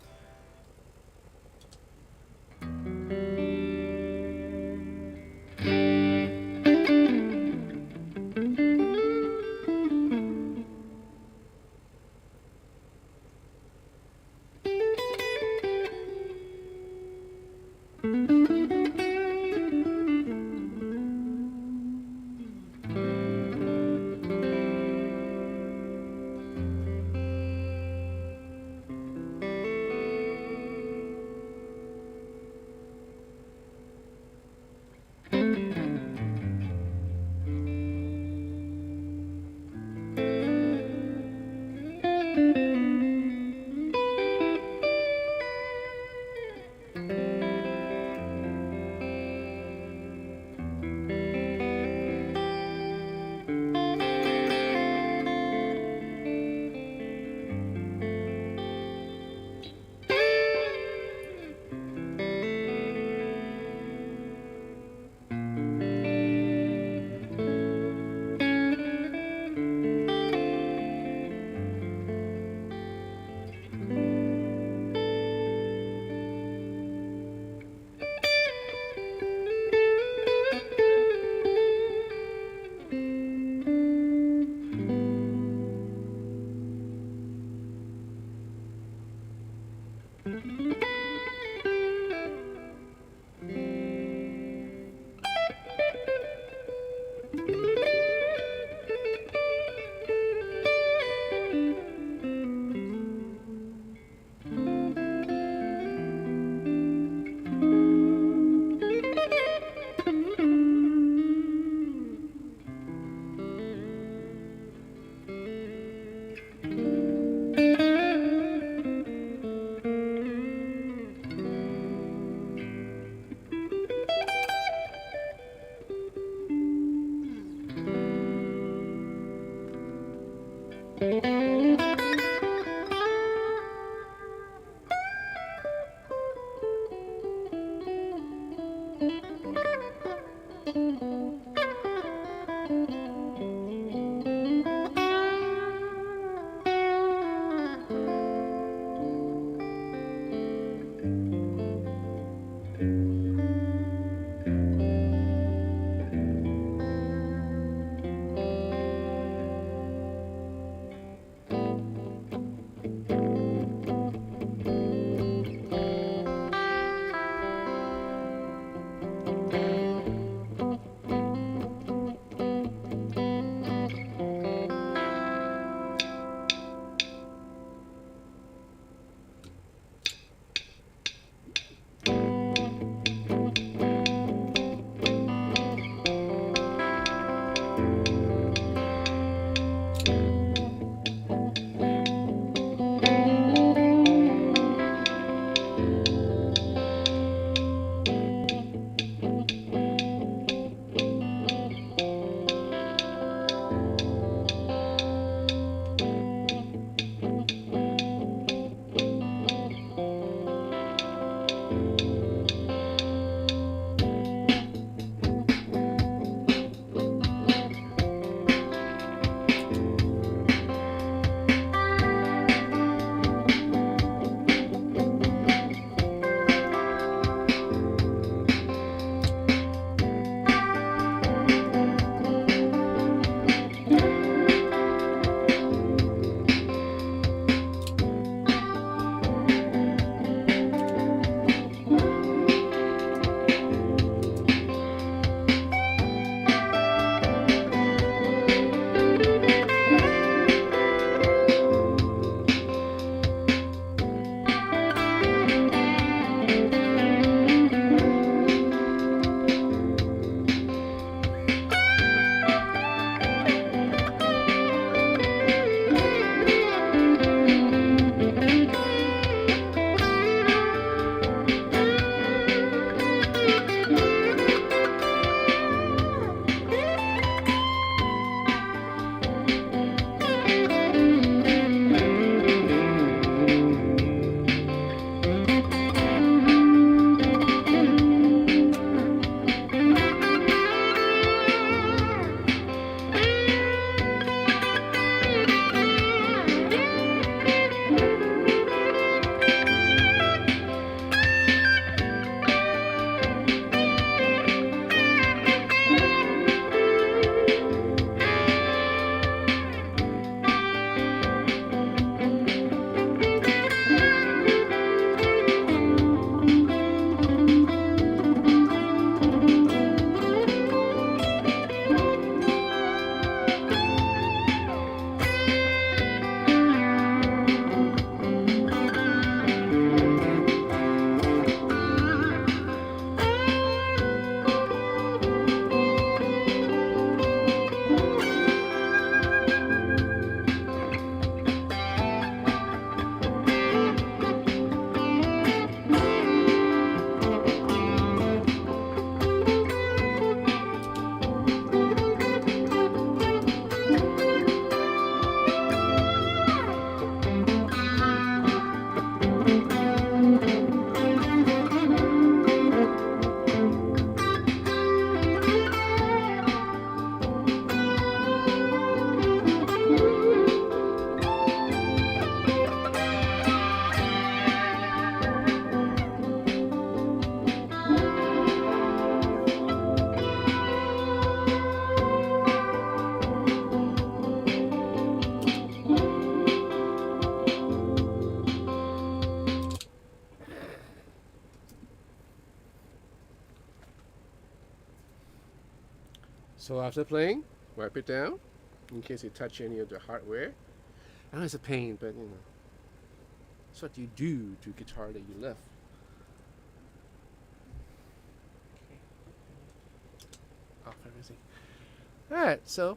So after playing, wipe it down in case you touch any of the hardware. I know it's a pain, but it's what you do to guitar that you left. Okay. Off everything. All right, so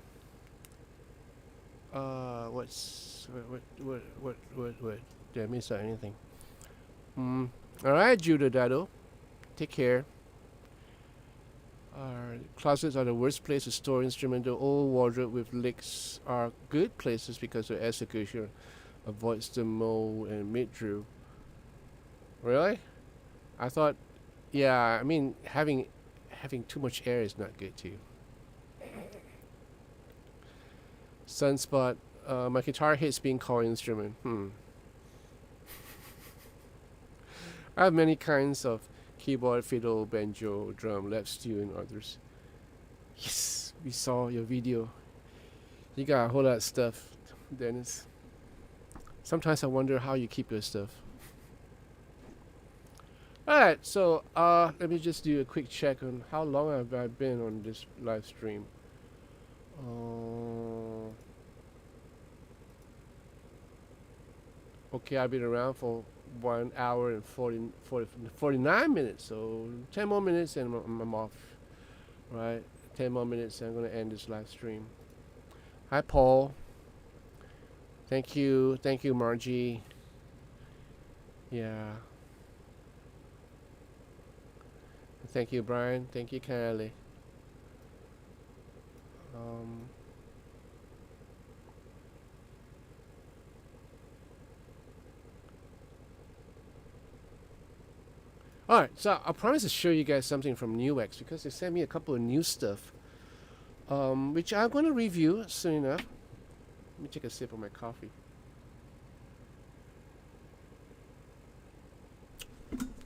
what? Did I miss out anything? All right, Judah Dado, take care. Closets are the worst place to store instrumental. Old wardrobe with leaks are good places because the execution avoids the mold and midriff. Really? I thought, yeah, I mean, having having too much air is not good too. Sunspot. My guitar hates being called instrument. I have many kinds of keyboard, fiddle, banjo, drum, lap steel, and others. Yes, we saw your video. You got a whole lot of stuff, Dennis. Sometimes I wonder how you keep your stuff. Alright, so let me just do a quick check on how long have I been on this live stream. Okay, I've been around for 1 hour and 49 minutes, so 10 more minutes and I'm off. Right, 10 more minutes and I'm going to end this live stream. Hi, Paul. Thank you, Margie. Yeah. Thank you, Brian. Thank you, Kylie. Alright, so I promise to show you guys something from Nuex because they sent me a couple of new stuff, which I'm going to review soon enough. Let me take a sip of my coffee.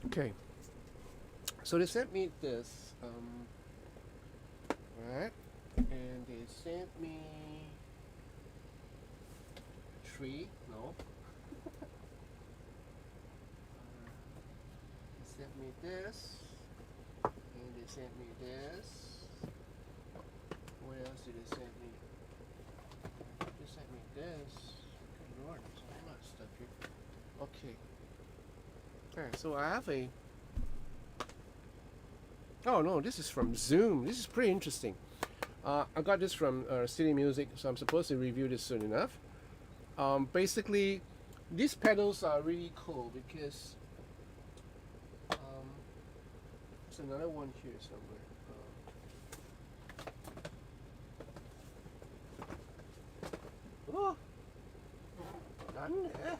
Okay, so they sent me this, right, and they sent me a tree, no. They sent me this, and they sent me this. What else did they send me? They sent me this. Good Lord, there's a lot of stuff here. Okay. Alright, so I have a... Oh no, this is from Zoom. This is pretty interesting. I got this from City Music, so I'm supposed to review this soon enough. Basically, these pedals are really cool because there's another one here somewhere. Oh, done there.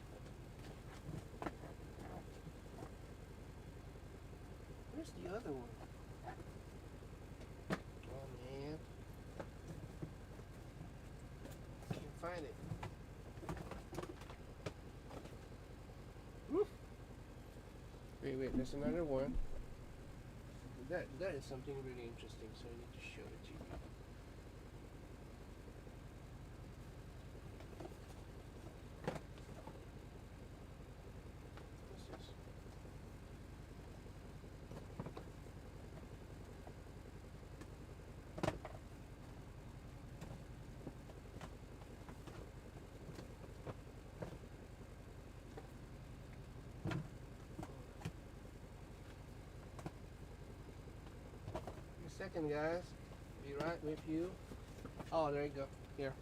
Where's the other one? Oh man, can't find it. Woo. Wait, there's another one. That is something really interesting, so I need to show it to you. What's this? Second, guys, be right with you. Oh, there you go. Here.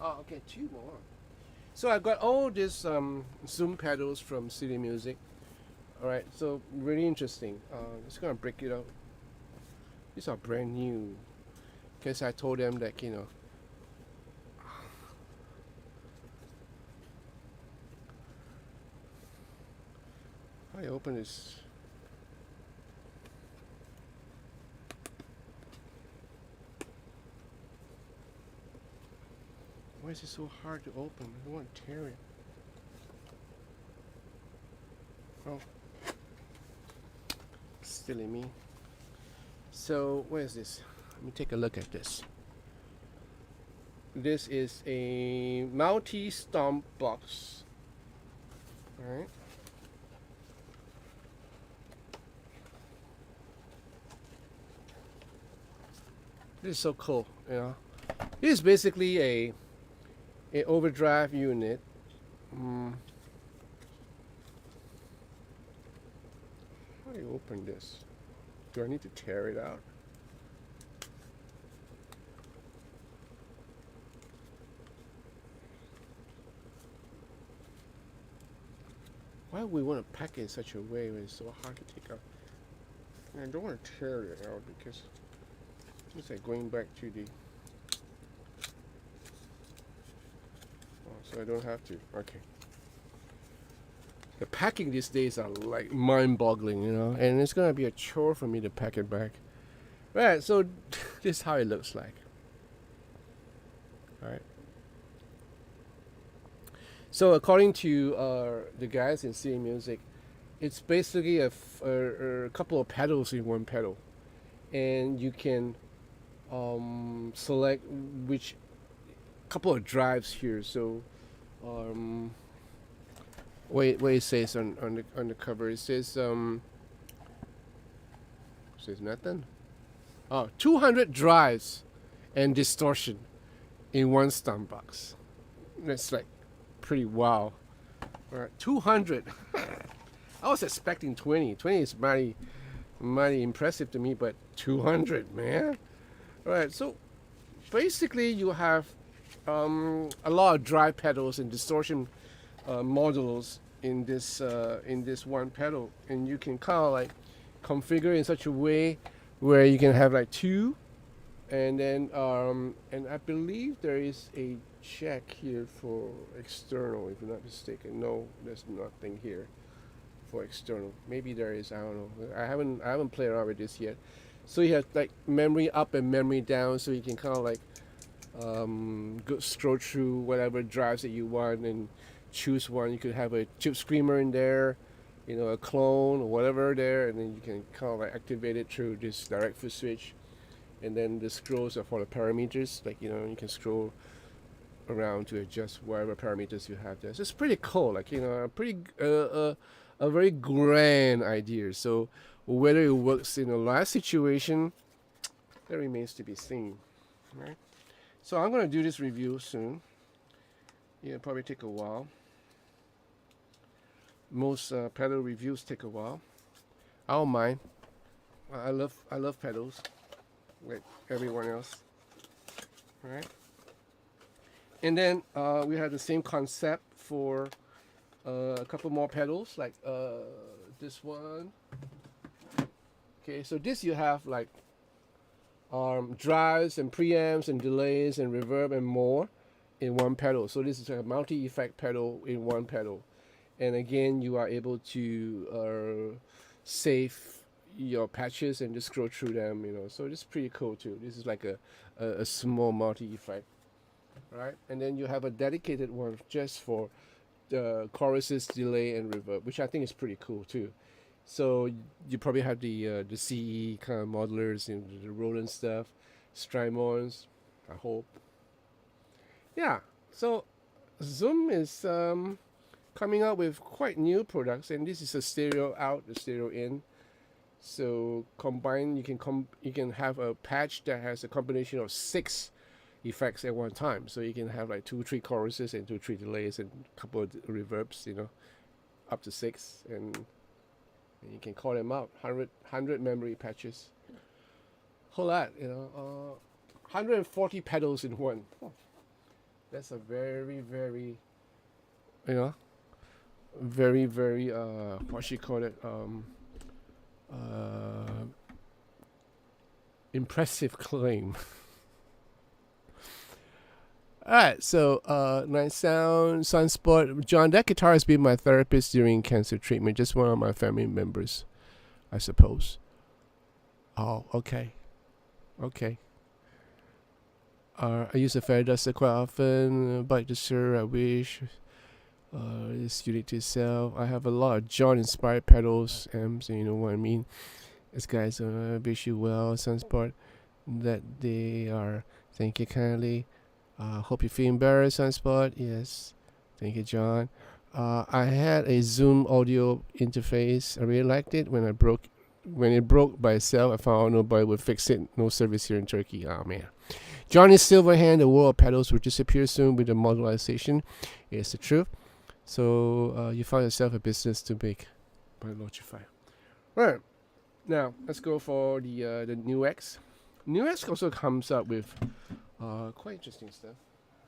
Oh, okay, two more. So I got all these Zoom pedals from City Music. All right, so really interesting. Just gonna break it out. These are brand new. Because I told them that I open this. Why is it so hard to open? I don't want to tear it. Oh. Silly me. So, what is this? Let me take a look at this. This is a multi-stomp box. Alright. This is so cool, you know. This is basically a overdrive unit. How do you open this? Do I need to tear it out? Why would we want to pack it in such a way when it's so hard to take out? And I don't want to tear it out because it's like going back to the... So I don't have to. Okay. The packing these days are like mind-boggling, you know, and it's gonna be a chore for me to pack it back. Right, so this is how it looks like. All right. So according to the guys in CA Music, it's basically a couple of pedals in one pedal, and you can select which couple of drives here. So what it says on the cover, it says nothing. Oh, 200 drives and distortion in one stomp box. That's like pretty wow. All right, 200. I was expecting 20. 20 is mighty impressive to me, but 200, man. All right, so basically you have a lot of drive pedals and distortion modules in this one pedal, and you can kind of like configure in such a way where you can have like two, and then and I believe there is a check here for external, if I'm not mistaken. No, there's nothing here for external. Maybe there is. I don't know. I haven't played around with this yet. So you have like memory up and memory down, so you can kind of like go scroll through whatever drives that you want and choose one. You could have a chip screamer in there, a clone or whatever there, and then you can kind of like activate it through this direct foot switch. And then the scrolls are for the parameters, like you can scroll around to adjust whatever parameters you have there. So it's pretty cool, like a very grand idea. So whether it works in a live situation, that remains to be seen. Right? So I'm gonna do this review soon. It'll probably take a while. Most pedal reviews take a while. I don't mind. I love pedals, like everyone else. All right. And then we have the same concept for a couple more pedals, like this one. Okay, so this you have like drives and preamps and delays and reverb and more in one pedal. So this is a multi-effect pedal in one pedal. And again, you are able to save your patches and just scroll through them, So this is pretty cool too. This is like a small multi-effect, right? And then you have a dedicated one just for the choruses, delay, and reverb, which I think is pretty cool too. So you probably have the CE kind of modelers and the Roland stuff, Strymons, I hope. Yeah. So Zoom is coming out with quite new products, and this is a stereo out, a stereo in. So combined, you can have a patch that has a combination of 6 effects at one time. So you can have like 2-3 choruses and 2-3 delays and a couple of reverbs, up to 6, and you can call them out. 100 memory patches, whole lot, 140 pedals in one. That's a very, very, very, very what you call it, impressive claim. Alright, so nice sound, Sunspot. John, that guitar has been my therapist during cancer treatment, just one of my family members, I suppose. Oh, okay. I use a Fair Duster quite often, Bike to Sir, I wish. It's unique to itself. I have a lot of John inspired pedals, amps, you know what I mean. This guy's wish you well, Sunspot, that they are. Thank you kindly. Hope you feel embarrassed, Sunspot. Yes. Thank you, John. I had a Zoom audio interface. I really liked it. When it broke by itself, I found nobody would fix it. No service here in Turkey. Oh man. Johnny Silverhand, the world of pedals will disappear soon with the modularization. It's the truth. So you found yourself a business to make by Logify. Right. Now let's go for the New X. New X also comes up with quite interesting stuff.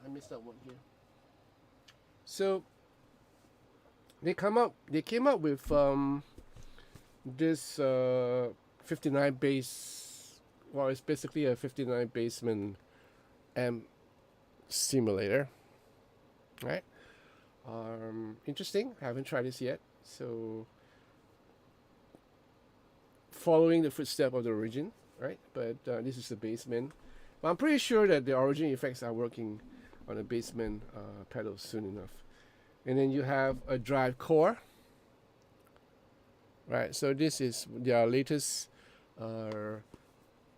I missed that one here. So they came up with this 59 bass. Well, it's basically a 59 bassman amp simulator, right? Interesting. I haven't tried this yet. So following the footstep of the origin, right? But this is the basement. But I'm pretty sure that the original effects are working on the basement pedal soon enough. And then you have a drive core, right? So this is their latest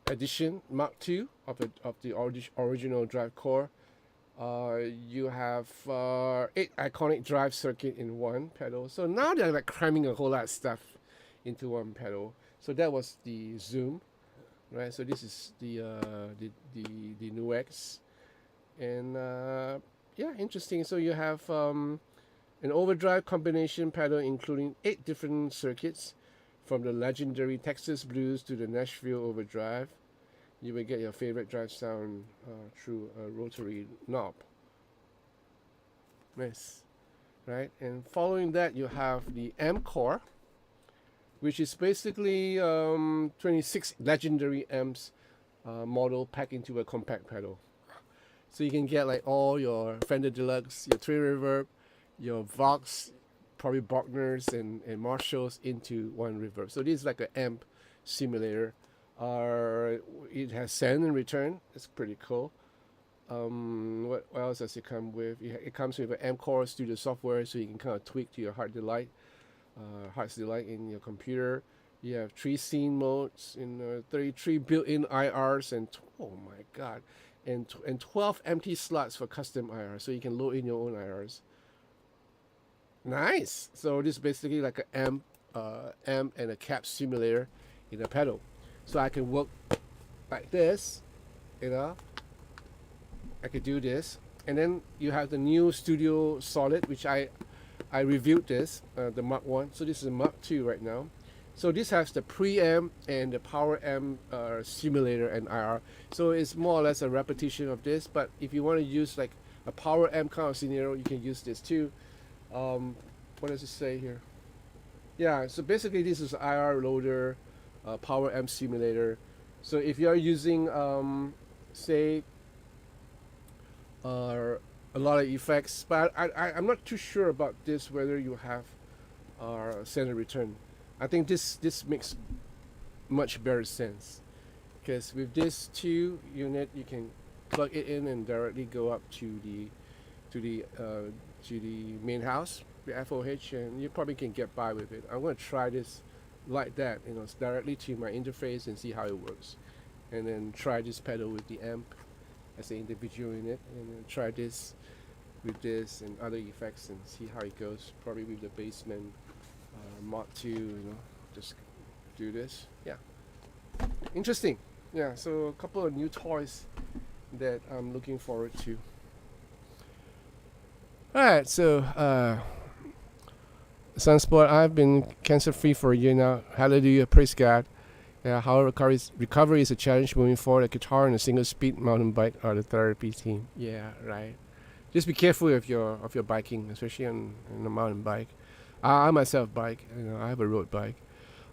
edition, Mark II of the original drive core. You have 8 iconic drive circuit in one pedal. So now they're like cramming a whole lot of stuff into one pedal. So that was the Zoom, right? So this is the new X, and yeah, interesting. So you have an overdrive combination pedal including 8 different circuits, from the legendary Texas Blues to the Nashville Overdrive. You will get your favorite drive sound through a rotary knob. Nice, right? And following that, you have the M Core, which is basically 26 legendary amps model packed into a compact pedal. So you can get like all your Fender Deluxe, your Twin Reverb, your Vox, probably Bruckners and Marshalls into one reverb. So this is like an amp simulator. It has send and return. It's pretty cool. What else does it come with? It comes with an amp core studio software, so you can kind of tweak to your heart's delight in your computer. You have 3 scene modes in 33 built-in IRs and oh my god, and 12 empty slots for custom IRs, so you can load in your own IRs. Nice. So this is basically like an amp and a cap simulator in a pedal. So I can work like this, you know. I could do this, and then you have the new Studio Solid, which I reviewed this, the Mark 1. So this is a Mark 2 right now. So this has the preamp and the power amp simulator and IR. So it's more or less a repetition of this, but if you want to use like a power amp kind of scenario, you can use this too. What does it say here? Yeah, so basically this is IR loader, power amp simulator. So if you're using say a lot of effects, but I'm not too sure about this, whether you have send and return. I think this makes much better sense, because with this 2 unit you can plug it in and directly go up to the main house, the FOH, and you probably can get by with it. I'm going to try this like that, you know, directly to my interface and see how it works, and then try this pedal with the amp as an individual unit, and then try this with this and other effects and see how it goes. Probably with the basement Mod 2, you know, just do this. Yeah, interesting. Yeah, so a couple of new toys that I'm looking forward to. Alright, so Sunspot, I've been cancer free for a year now. Hallelujah, praise God. Yeah, however, recovery is a challenge moving forward. A guitar and a single speed mountain bike are the therapy team. Yeah, right. Just be careful of your biking, especially on a mountain bike. I myself bike, you know, I have a road bike.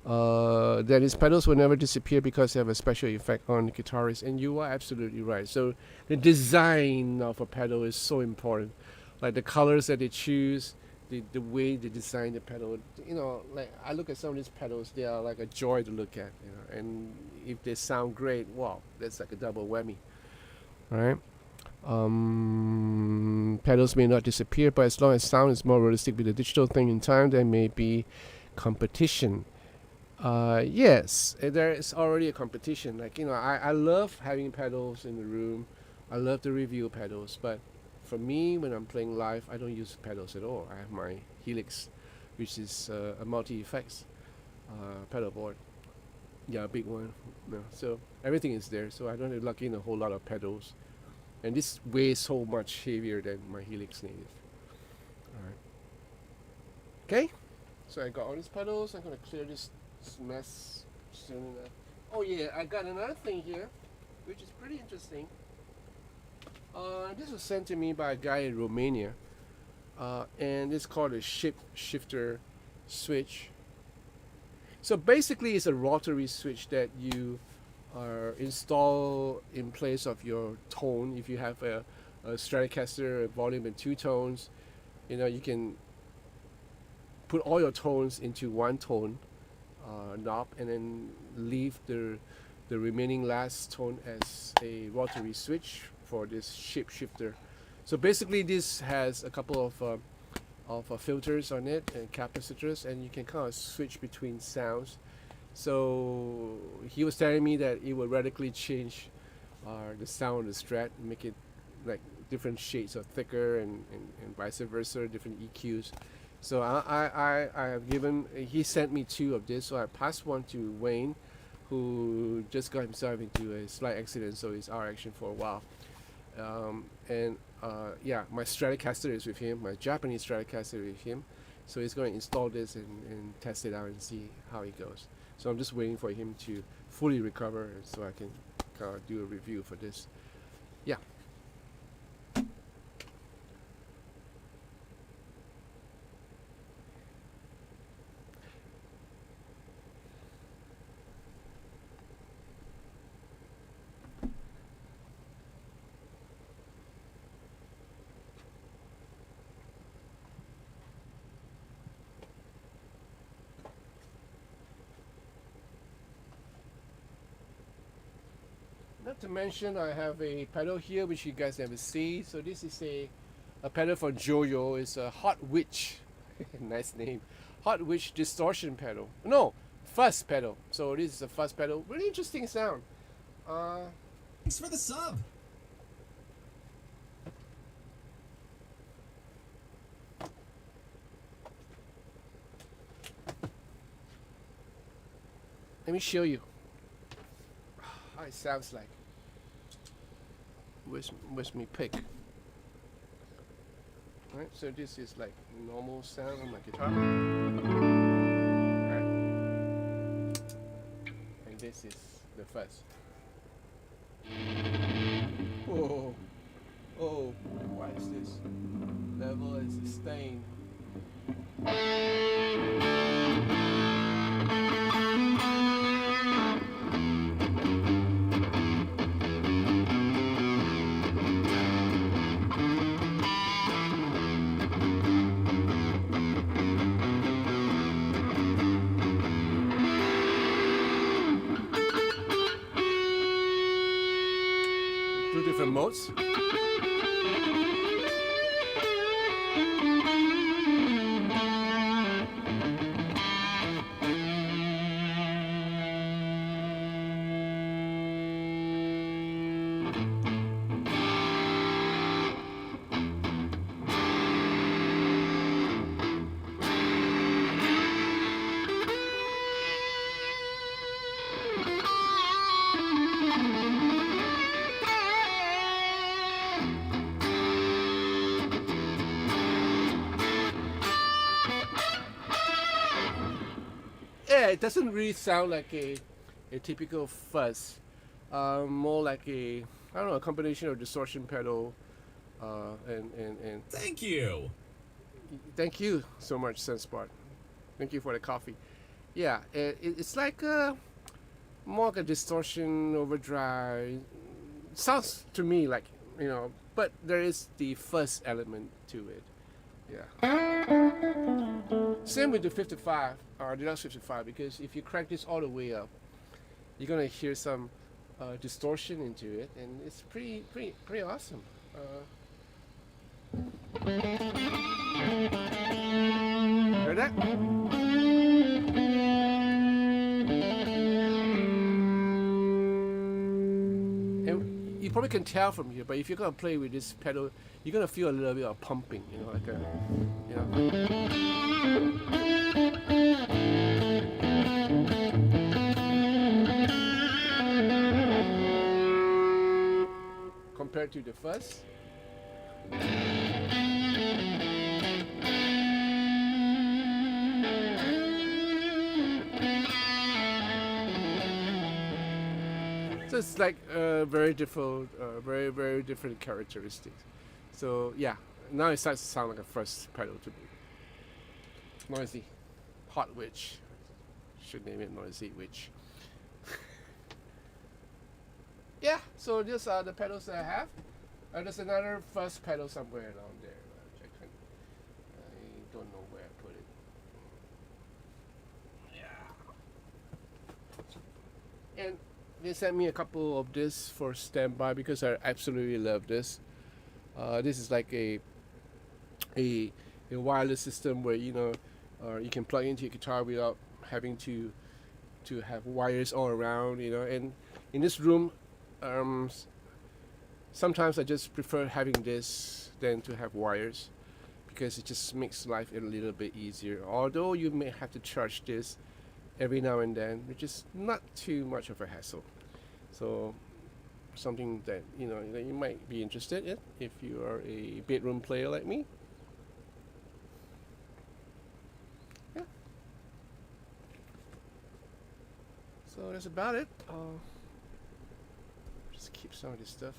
That his pedals will never disappear because they have a special effect on the guitarist, and you are absolutely right. So the design of a pedal is so important, like the colors that they choose, the way they design the pedal. You know, like I look at some of these pedals, they are like a joy to look at, you know, and if they sound great, wow, that's like a double whammy, right? Pedals may not disappear, but as long as sound is more realistic with the digital thing in time, there may be competition. Yes, there is already a competition. Like, you know, I love having pedals in the room. I love to review pedals, but for me, when I'm playing live, I don't use pedals at all. I have my Helix, which is a multi-effects pedal board. Yeah, a big one. No, so everything is there. So I don't have to plug in a whole lot of pedals. And this weighs so much heavier than my Helix Native. Alright. Okay, so I got all these pedals. I'm going to clear this mess soon enough. Oh yeah, I got another thing here, which is pretty interesting. This was sent to me by a guy in Romania. And it's called a shifter switch. So basically it's a rotary switch that you install in place of your tone. If you have a Stratocaster, a volume and 2 tones, you know, you can put all your tones into one tone knob and then leave the the remaining last tone as a rotary switch for this shapeshifter. So basically this has a couple of filters on it and capacitors, and you can kind of switch between sounds. So he was telling me that it would radically change the sound of the Strat, make it like different shades of thicker and vice versa, different EQs. So I have given, he sent me 2 of this, so I passed one to Wayne, who just got himself into a slight accident, so he's out of action for a while. And yeah, my Stratocaster is with him, my Japanese Stratocaster is with him, so he's going to install this and test it out and see how it goes. So I'm just waiting for him to fully recover so I can kind of do a review for this. Yeah. Not to mention, I have a pedal here which you guys never see. So this is a pedal for Jojo. It's a Hot Witch. Nice name. Hot Witch distortion pedal. No, fuzz pedal. So this is a fuzz pedal. Really interesting sound. Thanks for the sub. Let me show you how it sounds like. Where's me pick? Alright, so this is like normal sound on my guitar. Alright. And this is the fuzz. Oh, oh, what is this? Level and sustain. Two different modes. Yeah, it doesn't really sound like a typical fuzz. More like a, I don't know, a combination of distortion pedal and Thank you. thank you so much, Sunspot. Thank you for the coffee. Yeah, it's like more like a distortion overdrive. Sounds to me like, you know, but there is the fuzz element to it. Yeah. Same with the 55, or Deluxe 55, because if you crank this all the way up, you're gonna hear some distortion into it, and it's pretty awesome. Heard that? And you probably can tell from here, but if you're gonna play with this pedal, you're gonna feel a little bit of pumping, you know, like a, you know. Compared to the fuzz. So it's like very different, very different characteristics. So yeah, now it starts to sound like a first pedal to me. Noisy, Hot Witch. Should name it Noisy Witch. Yeah, so these are the pedals that I have. There's another fuzz pedal somewhere around there. I don't know where I put it. Yeah. And they sent me a couple of this for standby because I absolutely love this. This is like a a wireless system where you can plug into your guitar without having to have wires all around. And in this room, um, sometimes I just prefer having this than to have wires because it just makes life a little bit easier. Although you may have to charge this every now and then, which is not too much of a hassle. So something that that you might be interested in if you are a bedroom player like me. Yeah. So that's about it. Just keep some of this stuff.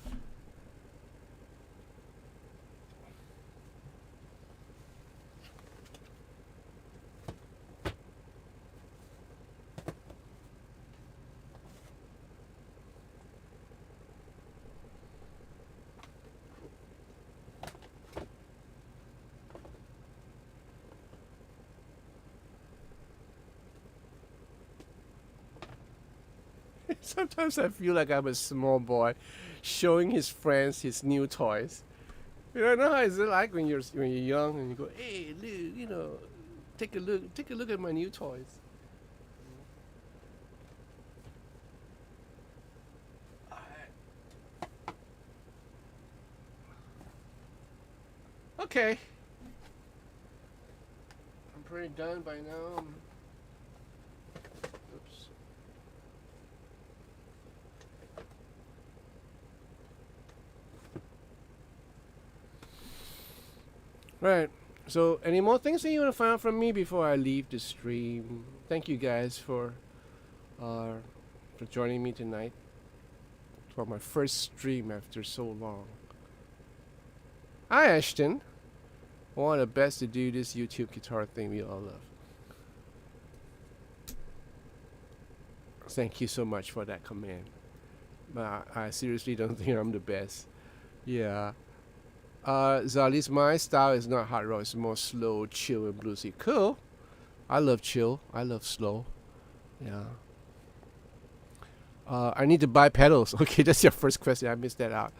Sometimes I feel like I'm a small boy showing his friends his new toys. You know how is it like when you're young and you go, hey, look, take a look at my new toys. Okay, I'm pretty done by now. Oops. Right. So, any more things that you want to find out from me before I leave the stream? Thank you guys uh, for joining me tonight for my first stream after so long. Hi, Ashton. One of the best to do this YouTube guitar thing we all love. Thank you so much for that command. But I seriously don't think I'm the best. Yeah. Zali's, my style is not hard rock, it's more slow, chill, and bluesy. Cool. I love chill. I love slow. Yeah. I need to buy pedals. Okay, that's your first question. I missed that out.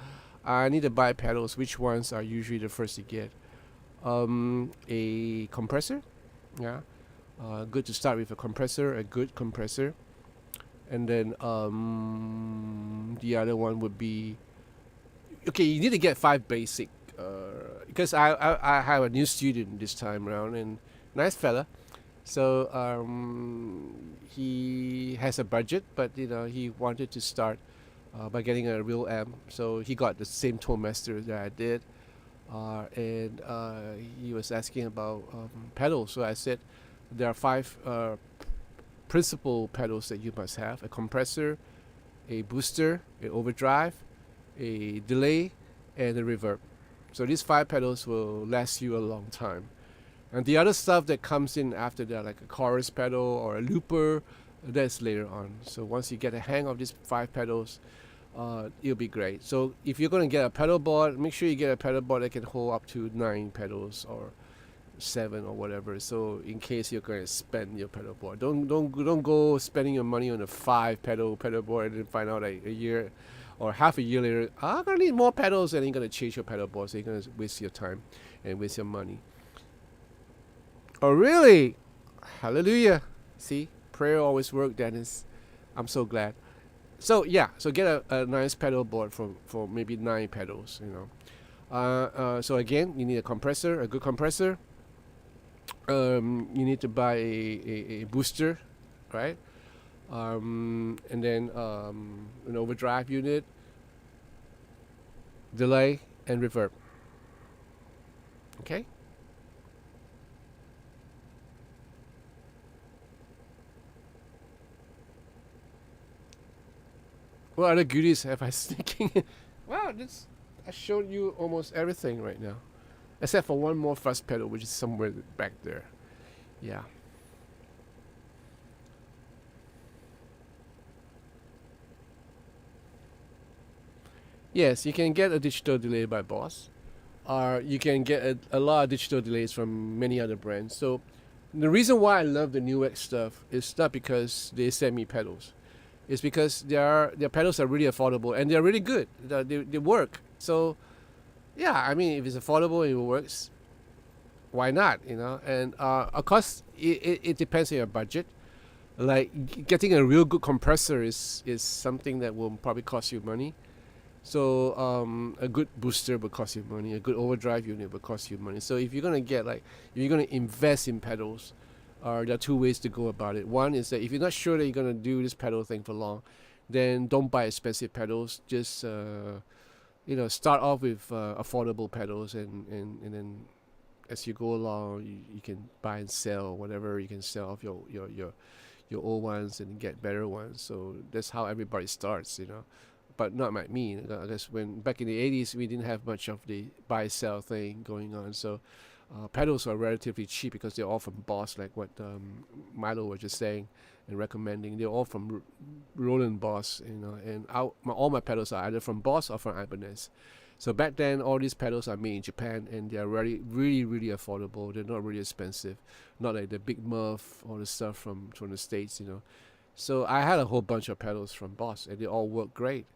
I need to buy pedals. Which ones are usually the first to get? A compressor. Yeah. Good to start with a compressor, a good compressor. And then the other one would be, okay, you need to get 5 basic. Because I have a new student this time around, and nice fella. So he has a budget, but he wanted to start by getting a real amp. So he got the same tone master that I did, and he was asking about pedals. So I said there are 5 principal pedals that you must have: a compressor, a booster, an overdrive, a delay, and a reverb. So these 5 pedals will last you a long time. And the other stuff that comes in after that, like a chorus pedal or a looper, that's later on. So once you get a hang of these 5 pedals, it'll be great. So if you're going to get a pedal board, make sure you get a pedal board that can hold up to 9 pedals or 7 or whatever. So in case you're going to spend your pedal board, don't go spending your money on a 5 pedal board and then find out a year or half a year later, I'm going to need more pedals, and you're going to change your pedal board, so you're going to waste your time and waste your money. Oh, really? Hallelujah. See, prayer always works, Dennis. I'm so glad. So, yeah, so get a nice pedal board for maybe 9 pedals, So, again, you need a compressor, a good compressor. You need to buy a booster, right? And then an overdrive unit, delay, and reverb. Okay. What other goodies have I sneaking in? Wow, I showed you almost everything right now, except for one more fuzz pedal, which is somewhere back there. Yeah. Yes, you can get a digital delay by Boss, or you can get a lot of digital delays from many other brands. So the reason why I love the New X stuff is not because they send me pedals. is because their pedals are really affordable and they're really good. They work. So yeah, I mean, if it's affordable and it works, why not? And of course, it depends on your budget. Like getting a real good compressor is something that will probably cost you money. So a good booster will cost you money. A good overdrive unit will cost you money. So if you're gonna invest in pedals, there are two ways to go about it. One is that if you're not sure that you're gonna do this pedal thing for long, then don't buy expensive pedals. Just start off with affordable pedals, and then as you go along, you can buy and sell whatever you can sell off your old ones and get better ones. So that's how everybody starts. But not like me. I guess when back in the 80s, we didn't have much of the buy sell thing going on. So pedals are relatively cheap because they're all from Boss, like what Milo was just saying and recommending. They're all from Roland Boss, and all my pedals are either from Boss or from Ibanez. So back then, all these pedals are made in Japan, and they're really, really, really affordable. They're not really expensive, not like the Big Muff or the stuff from the States. So I had a whole bunch of pedals from Boss, and they all work great.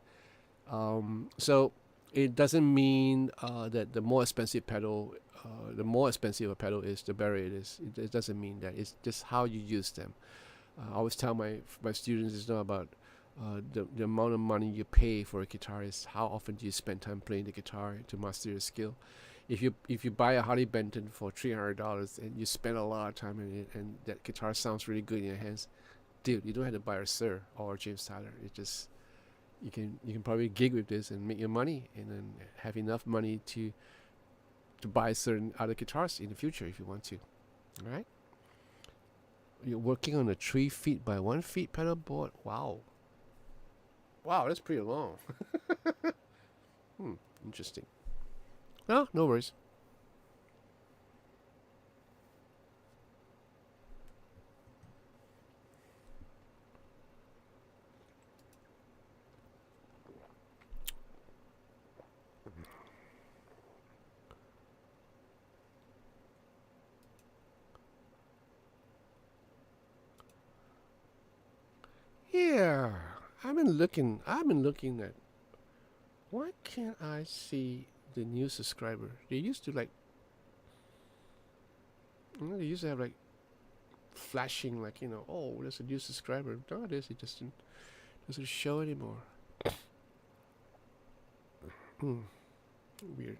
So it doesn't mean that the more expensive a pedal is, the better it is. It doesn't mean that. It's just how you use them. I always tell my students it's not about the amount of money you pay for a guitar. Is how often do you spend time playing the guitar to master your skill. If you buy a Harley Benton for $300 and you spend a lot of time in it, and that guitar sounds really good in your hands, dude, you don't have to buy a Sir or a James Tyler. It just you can probably gig with this and make your money, and then have enough money to buy certain other guitars in the future if you want to. All right. You're working on a 3 feet by 1 feet pedal board. Wow, that's pretty long. Interesting. No worries. Yeah, I've been looking at, why can't I see the new subscriber? They used to they used to have flashing oh, there's a new subscriber. Nowadays it doesn't show anymore. Weird.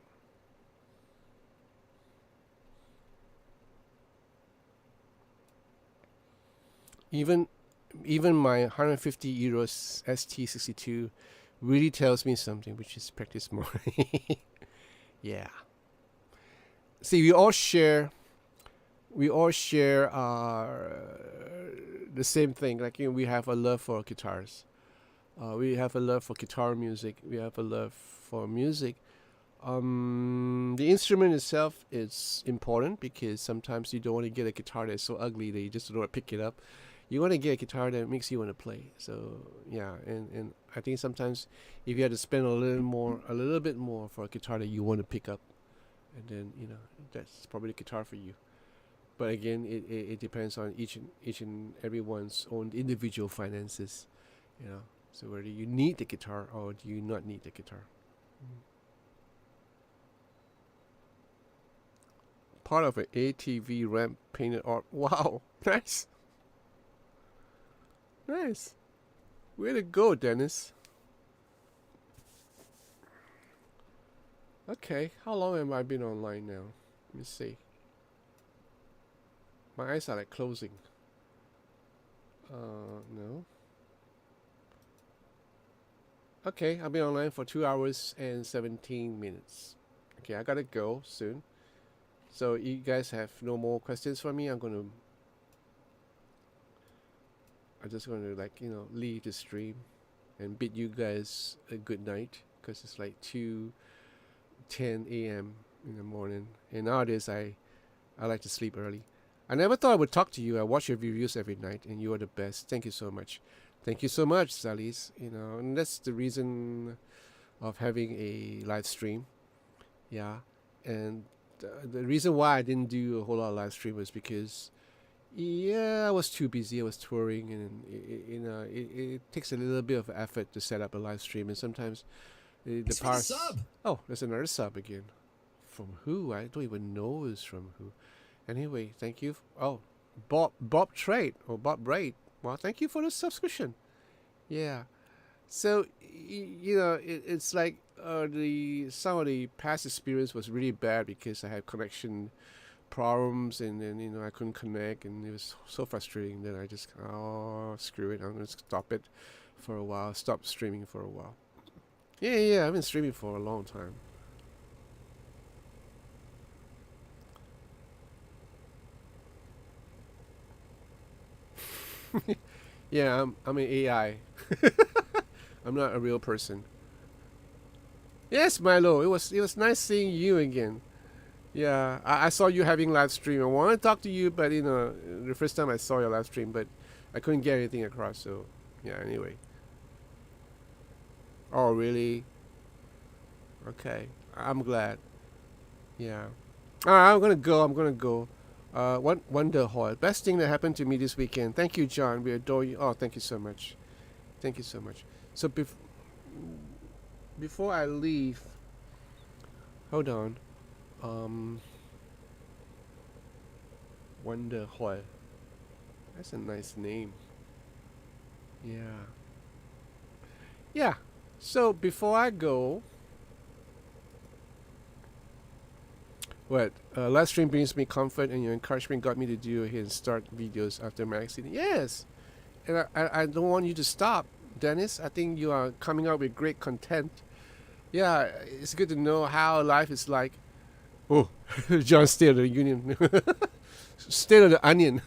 Even my 150 euros ST62 really tells me something, which is practice more. Yeah. See, we all share the same thing. We have a love for guitars. We have a love for guitar music. We have a love for music. The instrument itself is important because sometimes you don't want to get a guitar that's so ugly that you just don't want to pick it up. You want to get a guitar that makes you want to play. So yeah, and I think sometimes if you had to spend a little bit more for a guitar that you want to pick up, and then that's probably the guitar for you. But again, it depends on each and everyone's own individual finances, So whether you need the guitar or do you not need the guitar. Part of an ATV ramp painted art. Wow, nice. Nice. Way to go, Dennis. Okay, how long have I been online now? Let me see. My eyes are closing. No. Okay, I've been online for 2 hours and 17 minutes. Okay, I gotta go soon. So you guys have no more questions for me? I'm just going to leave the stream and bid you guys a good night, because it's 2:10 a.m. in the morning, and nowadays I like to sleep early. I never thought I would talk to you. I watch your reviews every night, and you are the best. Thank you so much. Thank you so much, Salis. And that's the reason of having a live stream. Yeah, and the reason why I didn't do a whole lot of live stream was because Yeah, I was too busy. I was touring, and it takes a little bit of effort to set up a live stream, and sometimes the Thanks for the power. sub. Oh, there's another sub again. From who? I don't even know who's from who. Anyway, thank you. Oh, Bob Trade or Bob Braid. Well, thank you for the subscription. Yeah. So it's like the some of the past experience was really bad because I had connection problems, and then I couldn't connect, and it was so frustrating. Then I just screw it. I'm gonna stop it for a while. Stop streaming for a while. Yeah. I've been streaming for a long time. Yeah, I'm an AI. I'm not a real person. Yes, Milo. It was nice seeing you again. Yeah, I saw you having live stream. I want to talk to you, but the first time I saw your live stream, but I couldn't get anything across. So yeah. Anyway. Oh really? Okay. I'm glad. Yeah. Alright, I'm gonna go. Wonder Hall. Best thing that happened to me this weekend. Thank you, John. We adore you. Oh, thank you so much. Thank you so much. So before I leave, hold on. Wonder Hall. That's a nice name. Yeah. Yeah. So before I go, live stream brings me comfort, and your encouragement got me to do it and start videos after my accident. Yes, and I don't want you to stop, Dennis. I think you are coming out with great content. Yeah, it's good to know how life is like. Oh, John State of the Union. State of the Onion.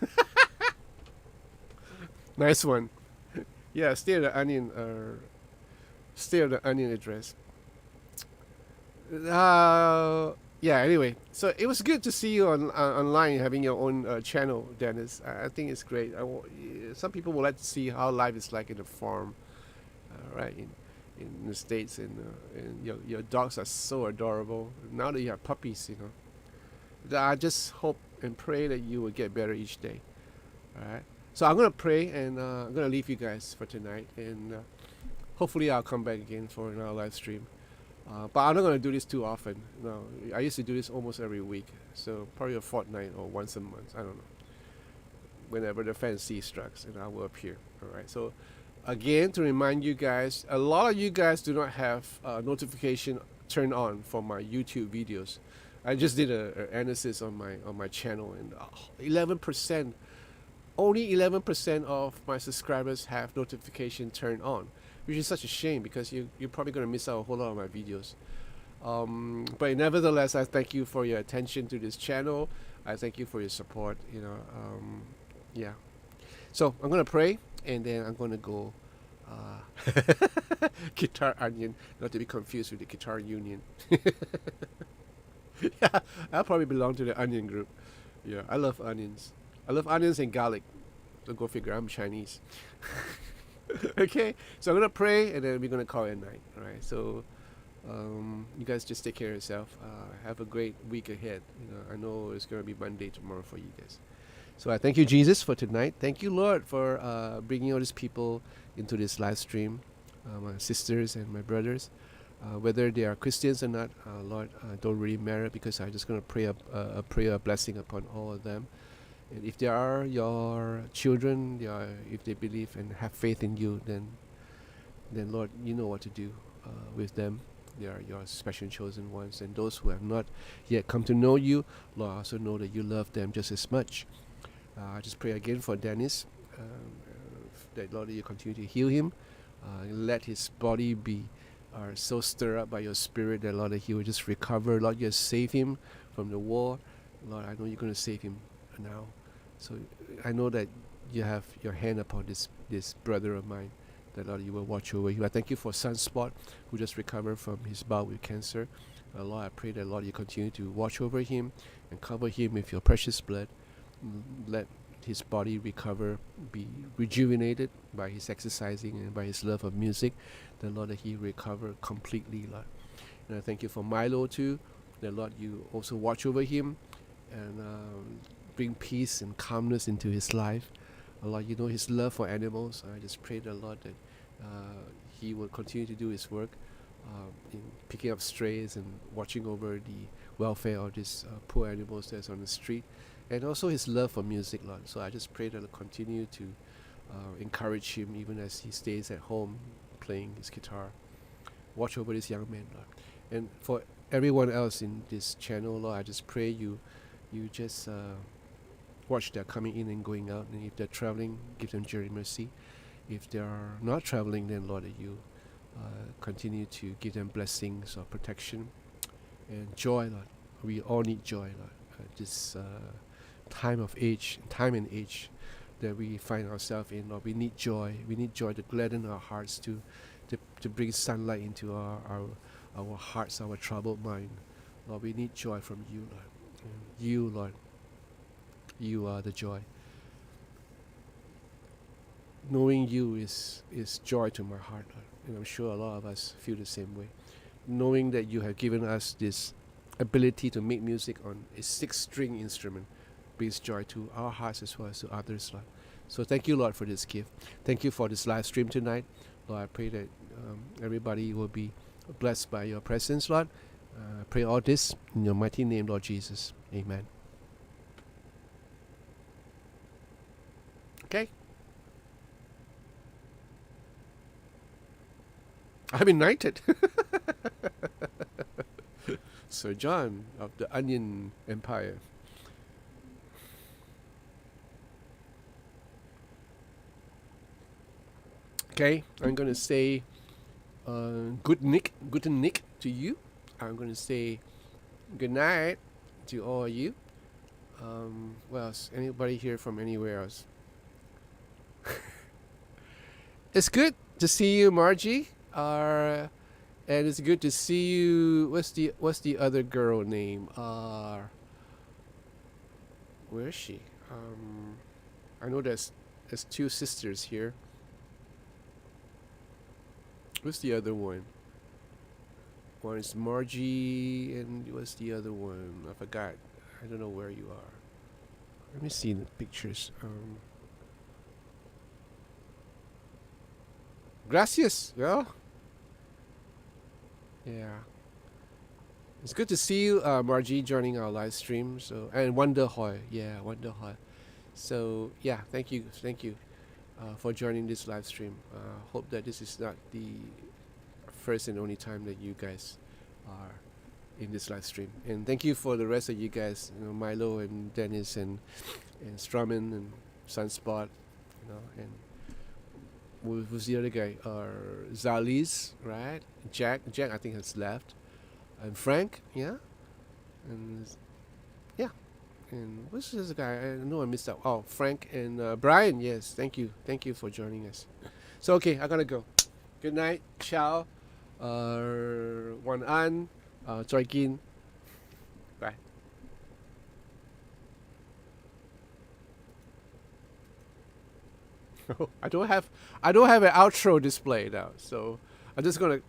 Nice one. Yeah, State of the Onion. State of the Onion address. Yeah. Anyway, so it was good to see you online, having your own channel, Dennis. I think it's great. Some people would like to see how life is like in the farm, right? In the States, and your dogs are so adorable. Now that you have puppies, I just hope and pray that you will get better each day. All right. So I'm gonna pray, and I'm gonna leave you guys for tonight, and hopefully I'll come back again for another live stream. But I'm not gonna do this too often. No, I used to do this almost every week, so probably a fortnight or once a month. I don't know. Whenever the fancy strikes, and I will appear. All right. So again, to remind you guys, a lot of you guys do not have notification turned on for my YouTube videos. I just did an analysis on my channel, and 11%, only 11% of my subscribers have notification turned on, which is such a shame because you're probably going to miss out a whole lot of my videos. But nevertheless, I thank you for your attention to this channel. I thank you for your support. Yeah. So I'm gonna pray, and then I'm gonna go. Guitar Onion, not to be confused with the Guitar Union. Yeah, I'll probably belong to the Onion group. Yeah, I love onions. I love onions and garlic. So go figure. I'm Chinese. Okay, so I'm gonna pray, and then we're gonna call it a night. All right. So you guys just take care of yourself. Have a great week ahead. I know it's gonna be Monday tomorrow for you guys. So I thank you, Jesus, for tonight. Thank you, Lord, for bringing all these people into this live stream, my sisters and my brothers. Whether they are Christians or not, Lord, don't really matter, because I'm just going to pray a prayer of blessing upon all of them. And if they are your children, if they believe and have faith in you, then Lord, you know what to do with them. They are your special chosen ones. And those who have not yet come to know you, Lord, I also know that you love them just as much. I just pray again for Dennis, that Lord, you continue to heal him. Let his body be so stirred up by your spirit that, Lord, that he will just recover. Lord, you save him from the war. Lord, I know you're going to save him now. So I know that you have your hand upon this brother of mine, that, Lord, you will watch over him. I thank you for Sunspot, who just recovered from his bout with cancer. Lord, I pray that, Lord, you continue to watch over him and cover him with your precious blood. Let his body recover, be rejuvenated by his exercising and by his love of music. The Lord, that he recover completely, Lord. And I thank you for Milo too. That, Lord, you also watch over him and bring peace and calmness into his life. Lord, you know his love for animals. I just pray the Lord that he will continue to do his work in picking up strays and watching over the welfare of these poor animals that's on the street, and also his love for music, Lord. So I just pray that I'll continue to encourage him even as he stays at home playing his guitar. Watch over this young man, Lord. And for everyone else in this channel, Lord, I just pray you just watch their coming in and going out, and if they're traveling, give them journey mercy. If they are not traveling, then Lord, that you continue to give them blessings of protection and joy, Lord. We all need joy, Lord. This time and age that we find ourselves in, Lord. We need joy. We need joy to gladden our hearts, to bring sunlight into our hearts, our troubled mind. Lord, we need joy from you, Lord. And you, Lord, you are the joy. Knowing you is joy to my heart, Lord. And I'm sure a lot of us feel the same way. Knowing that you have given us this ability to make music on a 6-string instrument brings joy to our hearts as well as to others, Lord. So thank you, Lord, for this gift. Thank you for this live stream tonight. Lord, I pray that everybody will be blessed by your presence, Lord. I pray all this in your mighty name, Lord Jesus. Amen. Okay. I'm ignited. Sir John of the Onion Empire. Okay, I'm going to say guten Nick to you. I'm going to say good night to all of you. What else? Anybody here from anywhere else? It's good to see you, Margie. And it's good to see you. What's the other girl name? Where is she? I know there's 2 sisters here. What's the other one? One is Margie, and what's the other one? I forgot. I don't know where you are. Let me see the pictures. Gracias. Well, yeah. It's good to see you, Margie, joining our live stream. So, and Wonder Hoy. Yeah, Wonder Hoy. So, yeah, thank you for joining this live stream. Hope that this is not the first and only time that you guys are in this live stream. And thank you for the rest of you guys, Milo and Dennis and Strumman and Sunspot, and who's the other guy? Zaliz, right? Jack I think has left. And Frank, yeah? And yeah. And what's this guy? I know I missed out. Oh, Frank and Brian, yes. Thank you for joining us. So, okay, I gotta go. Good night. Ciao. Wan An. Choi Kin. Bye. I don't have an outro display now, so I'm just gonna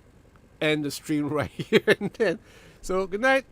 end the stream right here and then. So good night.